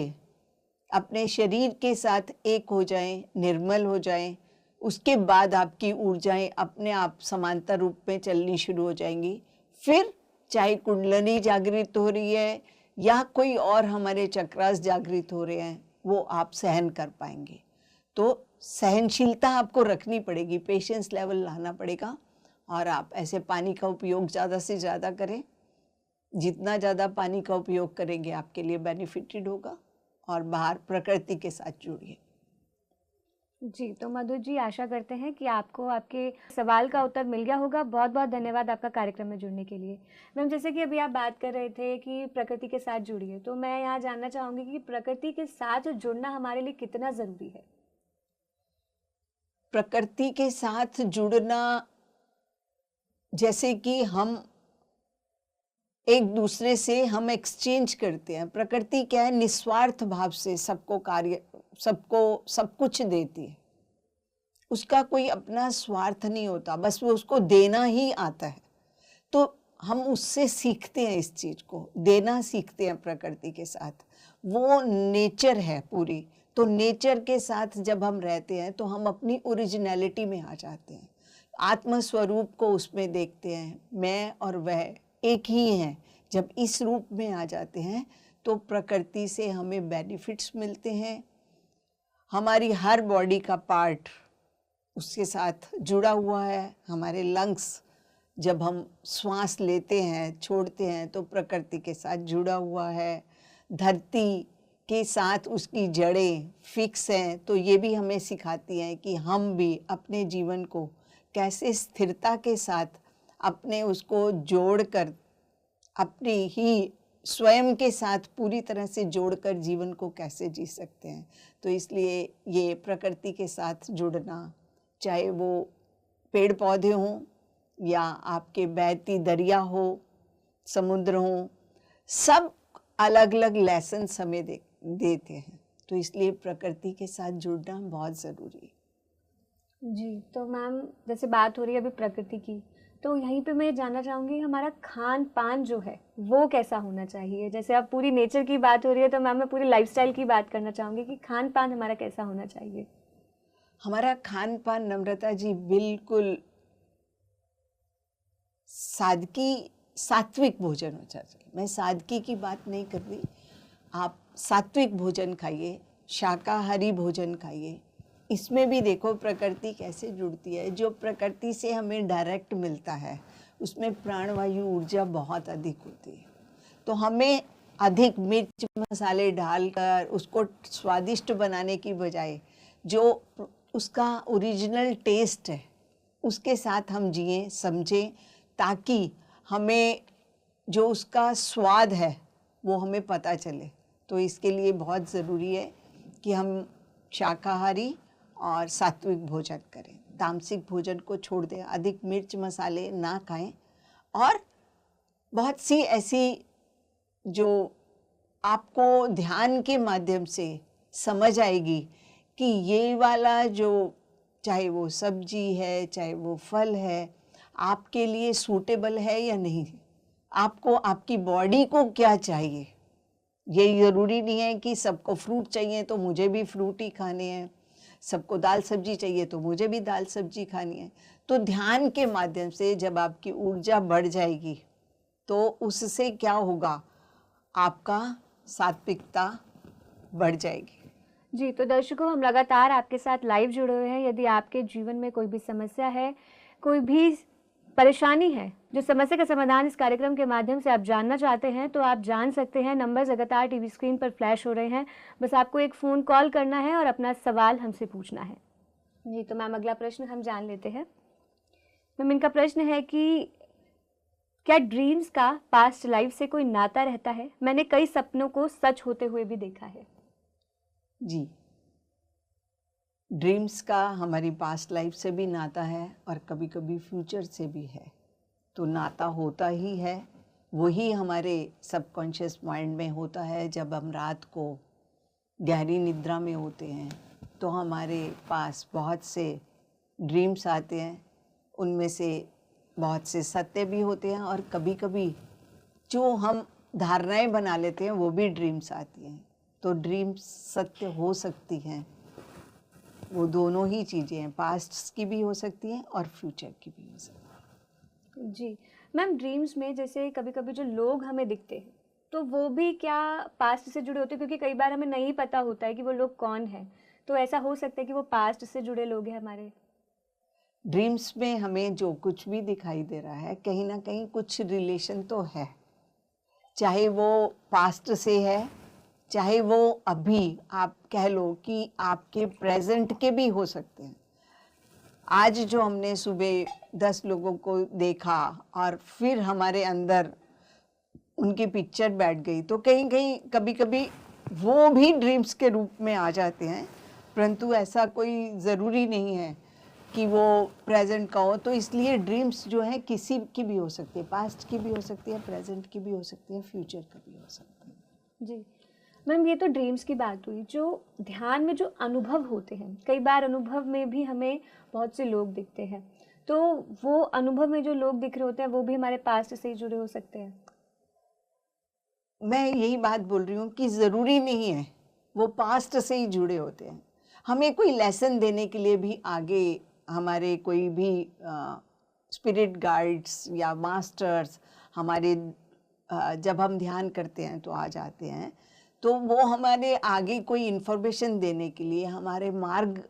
Speaker 3: अपने शरीर के साथ एक हो जाएं, निर्मल हो जाएं, उसके बाद आपकी ऊर्जाएं अपने आप समांतर रूप में चलनी शुरू हो जाएंगी। फिर चाहे कुंडलनी जागृत हो रही है या कोई और हमारे चक्रास जागृत हो रहे हैं, वो आप सहन कर पाएंगे। तो सहनशीलता आपको रखनी पड़ेगी, पेशेंस लेवल लाना पड़ेगा। और आप ऐसे पानी का उपयोग ज़्यादा से ज़्यादा करें। जितना ज़्यादा पानी का उपयोग करेंगे आपके लिए बेनिफिटेड होगा। और बाहर प्रकृति के साथ जुड़िए।
Speaker 2: जी, तो मधु जी, आशा करते हैं कि आपको आपके सवाल का उत्तर मिल गया होगा। बहुत बहुत धन्यवाद आपका कार्यक्रम में जुड़ने के लिए। मैम, जैसे कि अभी आप बात कर रहे थे कि प्रकृति के साथ जुड़िए, तो मैं यहाँ जानना चाहूँगी कि प्रकृति के साथ जुड़ना हमारे लिए कितना ज़रूरी है?
Speaker 3: प्रकृति के साथ जुड़ना, जैसे कि हम एक दूसरे से हम एक्सचेंज करते हैं। प्रकृति क्या है, निस्वार्थ भाव से सबको कार्य सबको सब कुछ देती है, उसका कोई अपना स्वार्थ नहीं होता, बस वो उसको देना ही आता है। तो हम उससे सीखते हैं, इस चीज़ को देना सीखते हैं प्रकृति के साथ। वो नेचर है पूरी, तो नेचर के साथ जब हम रहते हैं तो हम अपनी ओरिजिनलिटी में आ जाते हैं, आत्मस्वरूप को उसमें देखते हैं। मैं और वह एक ही हैं। जब इस रूप में आ जाते हैं तो प्रकृति से हमें बेनिफिट्स मिलते हैं। हमारी हर बॉडी का पार्ट उसके साथ जुड़ा हुआ है। हमारे लंग्स, जब हम श्वास लेते हैं छोड़ते हैं तो प्रकृति के साथ जुड़ा हुआ है। धरती के साथ उसकी जड़ें फिक्स हैं, तो ये भी हमें सिखाती हैं कि हम भी अपने जीवन को कैसे स्थिरता के साथ अपने उसको जोड़कर अपनी ही स्वयं के साथ पूरी तरह से जोड़कर जीवन को कैसे जी सकते हैं। तो इसलिए ये प्रकृति के साथ जुड़ना, चाहे वो पेड़ पौधे हों या आपके बहती दरिया हो, समुद्र हो, सब अलग अलग लेसन्स हमें देते हैं। तो इसलिए प्रकृति के साथ जुड़ना बहुत ज़रूरी है।
Speaker 2: जी, तो मैम जैसे बात हो रही है अभी प्रकृति की, तो यहीं पे मैं जानना चाहूँगी हमारा खान पान जो है वो कैसा होना चाहिए। जैसे अब पूरी नेचर की बात हो रही है तो मैम मैं पूरी लाइफस्टाइल की बात करना चाहूँगी कि खान पान हमारा कैसा होना चाहिए।
Speaker 3: हमारा खान पान नम्रता जी बिल्कुल सात्विक भोजन होना चाहिए। मैं सादगी की बात नहीं कर रही, आप सात्विक भोजन खाइए, शाकाहारी भोजन खाइए। इसमें भी देखो प्रकृति कैसे जुड़ती है। जो प्रकृति से हमें डायरेक्ट मिलता है उसमें प्राणवायु ऊर्जा बहुत अधिक होती है। तो हमें अधिक मिर्च मसाले डालकर उसको स्वादिष्ट बनाने की बजाय जो उसका ओरिजिनल टेस्ट है उसके साथ हम जिएं समझें, ताकि हमें जो उसका स्वाद है वो हमें पता चले। तो इसके लिए बहुत ज़रूरी है कि हम शाकाहारी और सात्विक भोजन करें, तामसिक भोजन को छोड़ दें, अधिक मिर्च मसाले ना खाएं। और बहुत सी ऐसी जो आपको ध्यान के माध्यम से समझ आएगी कि ये वाला जो चाहे वो सब्जी है चाहे वो फल है आपके लिए सूटेबल है या नहीं, आपको आपकी बॉडी को क्या चाहिए। ये ज़रूरी नहीं है कि सबको फ्रूट चाहिए तो मुझे भी फ्रूट ही खाने हैं, सबको दाल सब्जी चाहिए तो मुझे भी दाल सब्जी खानी है। तो ध्यान के माध्यम से जब आपकी ऊर्जा बढ़ जाएगी तो उससे क्या होगा, आपका सात्विकता बढ़ जाएगी।
Speaker 2: जी, तो दर्शकों हम लगातार आपके साथ लाइव जुड़े हुए हैं। यदि आपके जीवन में कोई भी समस्या है, कोई भी परेशानी है, जो समस्या का समाधान इस कार्यक्रम के माध्यम से आप जानना चाहते हैं तो आप जान सकते हैं। नंबर लगातार टीवी स्क्रीन पर फ्लैश हो रहे हैं, बस आपको एक फ़ोन कॉल करना है और अपना सवाल हमसे पूछना है। जी, तो मैम अगला प्रश्न हम जान लेते हैं। मैम इनका प्रश्न है कि क्या ड्रीम्स का पास्ट लाइफ से कोई नाता रहता है? मैंने कई सपनों को सच होते हुए भी देखा है।
Speaker 3: जी, ड्रीम्स का हमारी पास्ट लाइफ से भी नाता है और कभी कभी फ्यूचर से भी है। तो नाता होता ही है, वही हमारे सबकॉन्शियस माइंड में होता है। जब हम रात को गहरी निद्रा में होते हैं तो हमारे पास बहुत से ड्रीम्स आते हैं, उनमें से बहुत से सत्य भी होते हैं और कभी कभी जो हम धारणाएं बना लेते हैं वो भी ड्रीम्स आती हैं। तो ड्रीम्स सत्य हो सकती हैं, वो दोनों ही चीज़ें हैं, पास्ट की भी हो सकती हैं और फ्यूचर की भी हो सकती हैं।
Speaker 2: जी मैम, ड्रीम्स में जैसे कभी कभी जो लोग हमें दिखते हैं तो वो भी क्या पास्ट से जुड़े होते हैं? क्योंकि कई बार हमें नहीं पता होता है कि वो लोग कौन हैं, तो ऐसा हो सकता है कि वो पास्ट से जुड़े लोग हैं हमारे।
Speaker 3: ड्रीम्स में हमें जो कुछ भी दिखाई दे रहा है कहीं ना कहीं कुछ रिलेशन तो है, चाहे वो पास्ट से है चाहे वो अभी आप कह लो कि आपके प्रेजेंट के भी हो सकते हैं। आज जो हमने सुबह 10 लोगों को देखा और फिर हमारे अंदर उनकी पिक्चर बैठ गई, तो कहीं कहीं कभी कभी वो भी ड्रीम्स के रूप में आ जाते हैं, परंतु ऐसा कोई ज़रूरी नहीं है कि वो प्रेजेंट का हो। तो इसलिए ड्रीम्स जो है किसी की भी हो सकती है, पास्ट की भी हो सकती है, प्रेजेंट की भी हो सकती है, फ्यूचर का भी हो सकती है।
Speaker 2: जी, मैम ये तो ड्रीम्स की बात हुई, जो ध्यान में जो अनुभव होते हैं, कई बार अनुभव में भी हमें बहुत से लोग दिखते हैं, तो वो अनुभव में जो लोग दिख रहे होते हैं वो भी हमारे पास्ट से ही जुड़े हो सकते हैं।
Speaker 3: मैं यही बात बोल रही हूँ कि ज़रूरी नहीं है वो पास्ट से ही जुड़े होते हैं। हमें कोई लेसन देने के लिए भी आगे हमारे कोई भी स्पिरिट गाइड्स या मास्टर्स हमारे जब हम ध्यान करते हैं तो आ जाते हैं, तो वो हमारे आगे कोई इन्फॉर्मेशन देने के लिए, हमारे मार्ग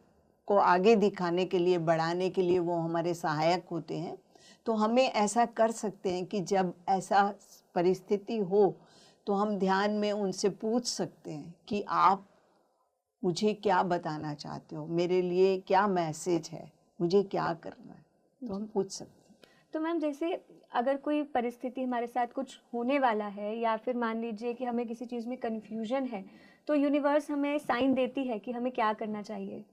Speaker 3: को आगे दिखाने के लिए, बढ़ाने के लिए वो हमारे सहायक होते हैं। तो हमें ऐसा कर सकते हैं कि जब ऐसा परिस्थिति हो तो हम ध्यान में उनसे पूछ सकते हैं कि आप मुझे क्या बताना चाहते हो, मेरे लिए क्या मैसेज है, मुझे क्या करना है, तो हम पूछ सकते हैं।
Speaker 2: तो मैम जैसे अगर कोई परिस्थिति हमारे साथ कुछ होने वाला है, या फिर मान लीजिए कि हमें किसी चीज़ में कन्फ्यूजन है, तो यूनिवर्स हमें साइन देती है कि हमें क्या करना चाहिए?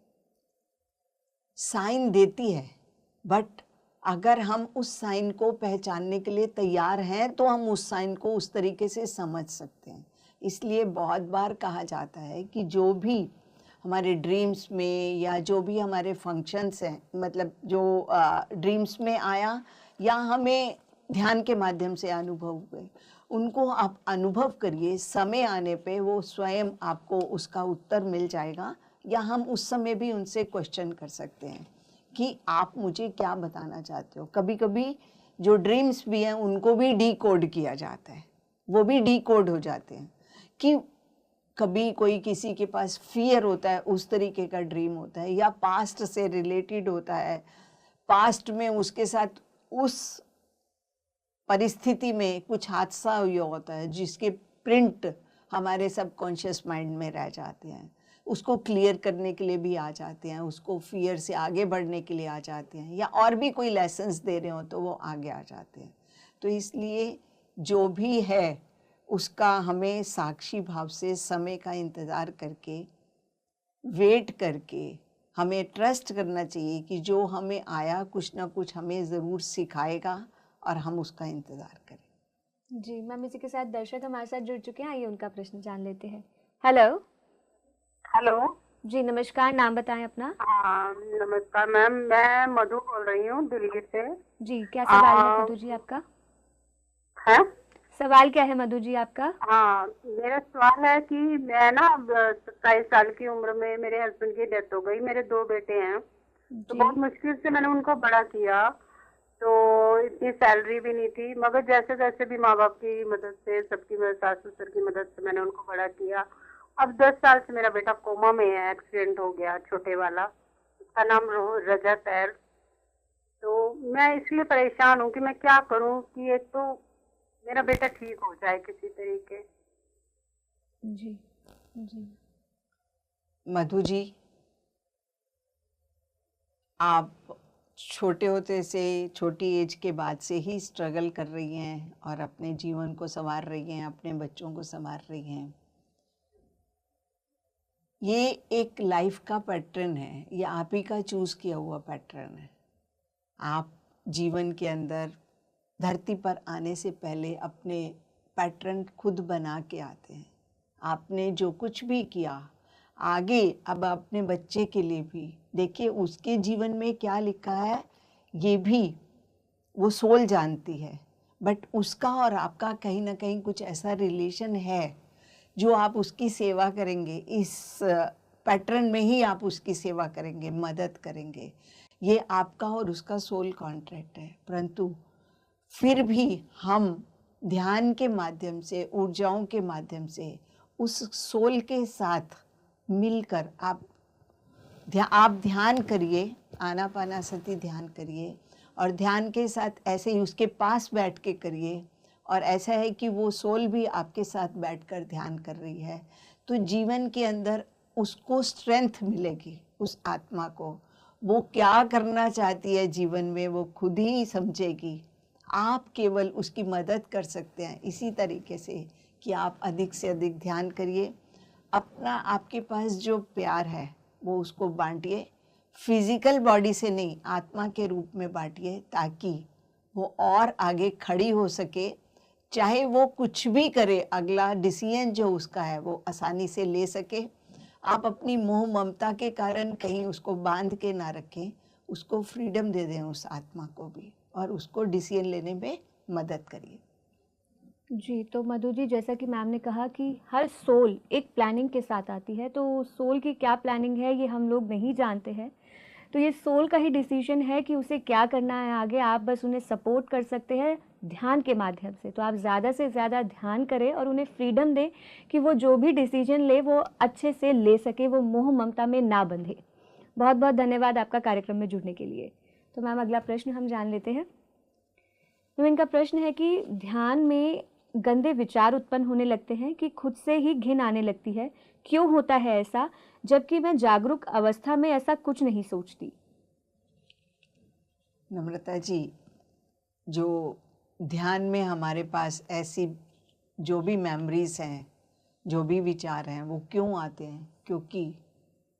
Speaker 3: साइन देती है, बट अगर हम उस साइन को पहचानने के लिए तैयार हैं तो हम उस साइन को उस तरीके से समझ सकते हैं। इसलिए बहुत बार कहा जाता है कि जो भी हमारे ड्रीम्स में या जो भी हमारे फंक्शंस हैं, मतलब जो ड्रीम्स में आया या हमें ध्यान के माध्यम से अनुभव हुए, उनको आप अनुभव करिए। समय आने पे वो स्वयं आपको उसका उत्तर मिल जाएगा, या हम उस समय भी उनसे क्वेश्चन कर सकते हैं कि आप मुझे क्या बताना चाहते हो। कभी कभी जो ड्रीम्स भी हैं उनको भी डीकोड किया जाता है, वो भी डीकोड हो जाते हैं कि कभी कोई किसी के पास फियर होता है, उस तरीके का ड्रीम होता है, या पास्ट से रिलेटेड होता है, पास्ट में उसके साथ उस परिस्थिति में कुछ हादसा हुआ होता है जिसके प्रिंट हमारे सबकॉन्शियस माइंड में रह जाते हैं, उसको क्लियर करने के लिए भी आ जाते हैं, उसको फियर से आगे बढ़ने के लिए आ जाते हैं, या और भी कोई लेसन्स दे रहे हो तो वो आगे आ जाते हैं। तो इसलिए जो भी है उसका हमें साक्षी भाव से समय का इंतज़ार करके, वेट करके, हमें ट्रस्ट करना चाहिए कि जो हमें आया कुछ ना कुछ हमें ज़रूर सिखाएगा, और हम उसका इंतज़ार करें।
Speaker 2: जी मैम, इसी के साथ दर्शक हमारे साथ जुड़ चुके हैं, आइए उनका प्रश्न जान लेते हैं। हेलो।
Speaker 9: हेलो
Speaker 2: जी नमस्कार, नाम बताएं अपना।
Speaker 9: हाँ नमस्कार मैम, मैं मधु बोल रही हूँ दिल्ली से।
Speaker 2: जी क्या सवाल है मधु जी आपका?
Speaker 9: है
Speaker 2: सवाल क्या है मधु जी आपका?
Speaker 9: हाँ, मेरा सवाल है कि मैं ना 27 साल की उम्र में मेरे हस्बैंड की डेथ हो गई। मेरे 2 बेटे हैं, तो
Speaker 2: जी
Speaker 9: बहुत मुश्किल से मैंने उनको बड़ा किया। तो इतनी सैलरी भी नहीं थी, मगर जैसे जैसे भी माँ बाप की मदद से, सबकी मदद, सास ससुर की मदद से मैंने उनको बड़ा किया। अब 10 साल से मेरा बेटा कोमा में है, एक्सीडेंट हो गया छोटे वाला, उसका नाम रजत है। तो मैं इसलिए परेशान हूँ कि मैं क्या करूँ कि एक तो मेरा बेटा ठीक हो जाए किसी तरीके।
Speaker 2: जी जी
Speaker 3: मधु जी, आप छोटे होते से, छोटी एज के बाद से ही स्ट्रगल कर रही हैं और अपने जीवन को संवार रही हैं, अपने बच्चों को संवार रही हैं। ये एक लाइफ का पैटर्न है, ये आप ही का चूज किया हुआ पैटर्न है। आप जीवन के अंदर धरती पर आने से पहले अपने पैटर्न खुद बना के आते हैं। आपने जो कुछ भी किया आगे, अब अपने बच्चे के लिए भी देखिए उसके जीवन में क्या लिखा है, ये भी वो सोल जानती है, बट उसका और आपका कहीं ना कहीं कुछ ऐसा रिलेशन है जो आप उसकी सेवा करेंगे, इस पैटर्न में ही आप उसकी सेवा करेंगे, मदद करेंगे। ये आपका और उसका सोल कॉन्ट्रैक्ट है। परंतु फिर भी हम ध्यान के माध्यम से, ऊर्जाओं के माध्यम से उस सोल के साथ मिलकर आप ध्यान करिए, आनापानासति ध्यान करिए, और ध्यान के साथ ऐसे ही उसके पास बैठ के करिए, और ऐसा है कि वो सोल भी आपके साथ बैठकर ध्यान कर रही है। तो जीवन के अंदर उसको स्ट्रेंथ मिलेगी, उस आत्मा को। वो क्या करना चाहती है जीवन में वो खुद ही समझेगी। आप केवल उसकी मदद कर सकते हैं इसी तरीके से कि आप अधिक से अधिक ध्यान करिए। अपना, आपके पास जो प्यार है वो उसको बांटिए, फिजिकल बॉडी से नहीं, आत्मा के रूप में बांटिए, ताकि वो और आगे खड़ी हो सके, चाहे वो कुछ भी करे, अगला डिसीजन जो उसका है वो आसानी से ले सके। आप अपनी मोह ममता के कारण कहीं उसको बांध के ना रखें, उसको फ्रीडम दे दें उस आत्मा को भी, और उसको डिसीजन लेने में मदद करिए।
Speaker 2: जी, तो मधु जी, जैसा कि मैम ने कहा कि हर सोल एक प्लानिंग के साथ आती है, तो सोल की क्या प्लानिंग है ये हम लोग नहीं जानते हैं। तो ये सोल का ही डिसीजन है कि उसे क्या करना है आगे। आप बस उन्हें सपोर्ट कर सकते हैं ध्यान के माध्यम से। तो आप ज़्यादा से ज़्यादा ध्यान करें और उन्हें फ्रीडम दें कि वो जो भी डिसीजन ले वो अच्छे से ले सके, वो मोह ममता में ना बंधे। बहुत बहुत धन्यवाद आपका कार्यक्रम में जुड़ने के लिए। तो मैम, अगला प्रश्न हम जान लेते हैं। तो इनका प्रश्न है कि ध्यान में गंदे विचार उत्पन्न होने लगते हैं कि खुद से ही घिन आने लगती है, क्यों होता है ऐसा, जबकि मैं जागरूक अवस्था में ऐसा कुछ नहीं सोचती।
Speaker 3: नम्रता जी, जो ध्यान में हमारे पास ऐसी जो भी मेमोरीज हैं, जो भी विचार हैं, वो क्यों आते हैं? क्योंकि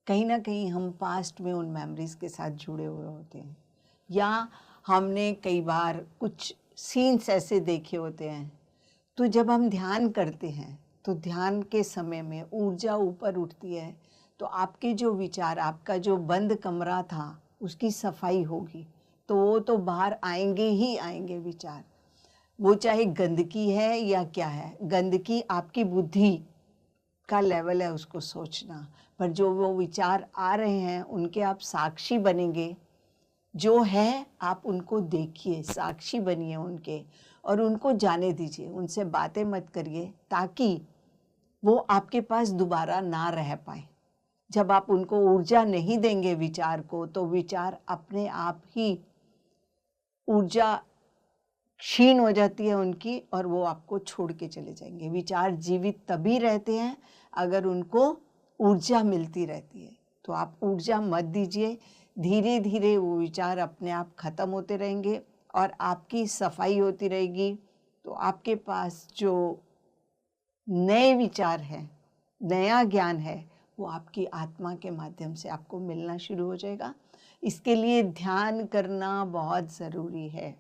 Speaker 3: कहीं ना कहीं हम पास्ट में उन मेमोरीज के साथ जुड़े हुए होते हैं, या हमने कई बार कुछ सीन्स ऐसे देखे होते हैं। तो जब हम ध्यान करते हैं तो ध्यान के समय में ऊर्जा ऊपर उठती है, तो आपके जो विचार, आपका जो बंद कमरा था उसकी सफाई होगी, तो वो तो बाहर आएंगे ही आएंगे विचार। वो चाहे गंदगी है या क्या है, गंदगी आपकी बुद्धि का लेवल है उसको सोचना, पर जो वो विचार आ रहे हैं उनके आप साक्षी बनेंगे। जो है आप उनको देखिए, साक्षी बनिए उनके, और उनको जाने दीजिए, उनसे बातें मत करिए ताकि वो आपके पास दोबारा ना रह पाए। जब आप उनको ऊर्जा नहीं देंगे विचार को, तो विचार अपने आप ही ऊर्जा क्षीण हो जाती है उनकी, और वो आपको छोड़ के चले जाएंगे। विचार जीवित तभी रहते हैं अगर उनको ऊर्जा मिलती रहती है। तो आप ऊर्जा मत दीजिए, धीरे धीरे वो विचार अपने आप खत्म होते रहेंगे और आपकी सफाई होती रहेगी। तो आपके पास जो नए विचार हैं, नया ज्ञान है, वो आपकी आत्मा के माध्यम से आपको मिलना शुरू हो जाएगा। इसके लिए ध्यान करना बहुत ज़रूरी है।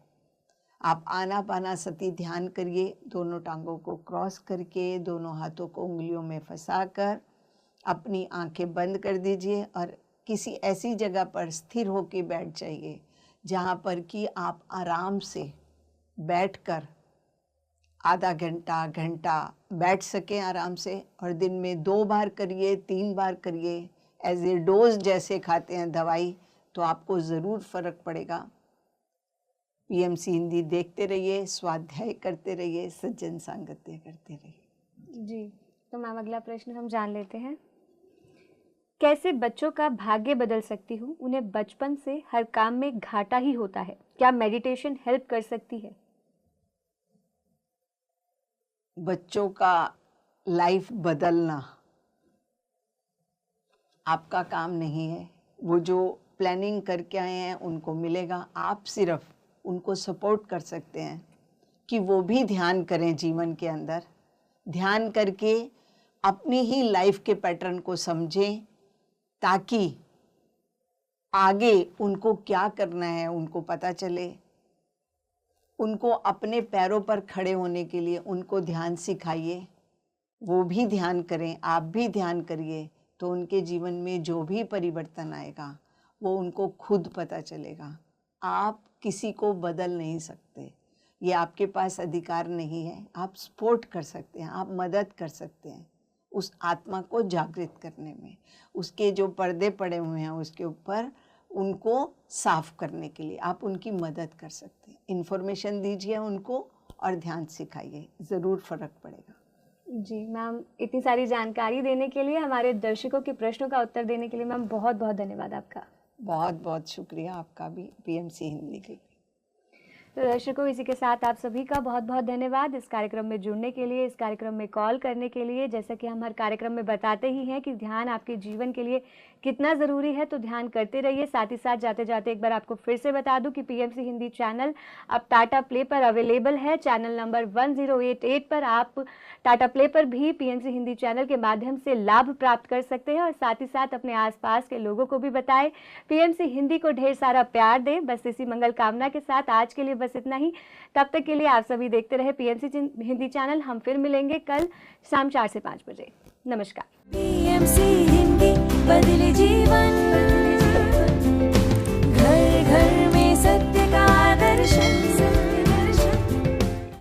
Speaker 3: आप आनापानासति ध्यान करिए, दोनों टांगों को क्रॉस करके, दोनों हाथों को उंगलियों में फंसाकर अपनी आंखें बंद कर दीजिए और किसी ऐसी जगह पर स्थिर होकर बैठ जाइए जहाँ पर कि आप आराम से बैठकर आधा घंटा घंटा बैठ सकें आराम से। और दिन में 2 बार करिए, 3 बार करिए, एज ए डोज जैसे खाते हैं दवाई, तो आपको ज़रूर फ़र्क पड़ेगा। पीएमसी हिंदी देखते रहिए, स्वाध्याय करते रहिए, सज्जन सांगत्य करते रहिए।
Speaker 2: जी, तो मैम अगला प्रश्न हम जान लेते हैं। कैसे बच्चों का भाग्य बदल सकती हूँ? उन्हें बचपन से हर काम में घाटा ही होता है, क्या मेडिटेशन हेल्प कर सकती है?
Speaker 3: बच्चों का लाइफ बदलना आपका काम नहीं है। वो जो प्लानिंग करके आए हैं उनको मिलेगा, आप सिर्फ उनको सपोर्ट कर सकते हैं कि वो भी ध्यान करें जीवन के अंदर। ध्यान करके अपनी ही लाइफ के पैटर्न को समझें ताकि आगे उनको क्या करना है उनको पता चले। उनको अपने पैरों पर खड़े होने के लिए उनको ध्यान सिखाइए, वो भी ध्यान करें, आप भी ध्यान करिए, तो उनके जीवन में जो भी परिवर्तन आएगा वो उनको खुद पता चलेगा। आप किसी को बदल नहीं सकते, ये आपके पास अधिकार नहीं है। आप सपोर्ट कर सकते हैं, आप मदद कर सकते हैं उस आत्मा को जागृत करने में, उसके जो पर्दे पड़े हुए हैं उसके ऊपर उनको साफ करने के लिए आप उनकी मदद कर सकते हैं। इन्फॉर्मेशन दीजिए उनको और ध्यान सिखाइए, ज़रूर फ़र्क पड़ेगा।
Speaker 2: जी मैम, इतनी सारी जानकारी देने के लिए, हमारे दर्शकों के प्रश्नों का उत्तर देने के लिए मैम बहुत बहुत धन्यवाद आपका।
Speaker 3: बहुत बहुत शुक्रिया आपका भी पीएमसी हिंदी के लिए।
Speaker 2: तो दर्शकों, इसी के साथ आप सभी का बहुत बहुत धन्यवाद इस कार्यक्रम में जुड़ने के लिए, इस कार्यक्रम में कॉल करने के लिए। जैसा कि हम हर कार्यक्रम में बताते ही हैं कि ध्यान आपके जीवन के लिए कितना ज़रूरी है, तो ध्यान करते रहिए। साथ ही साथ जाते जाते एक बार आपको फिर से बता दूं कि पीएमसी हिंदी चैनल अब टाटा प्ले पर अवेलेबल है। चैनल नंबर 1088 पर आप टाटा प्ले पर भी पीएमसी हिंदी चैनल के माध्यम से लाभ प्राप्त कर सकते हैं। और साथ ही साथ अपने आसपास के लोगों को भी बताएं, पीएमसी हिंदी को ढेर सारा प्यार दें। बस इसी मंगल कामना के साथ आज के लिए बस इतना ही। तब तक के लिए आप सभी देखते रहे PMC हिंदी चैनल। हम फिर मिलेंगे कल शाम 4 से 5 बजे। नमस्कार।
Speaker 10: PMC हिंदी बदले जीवन।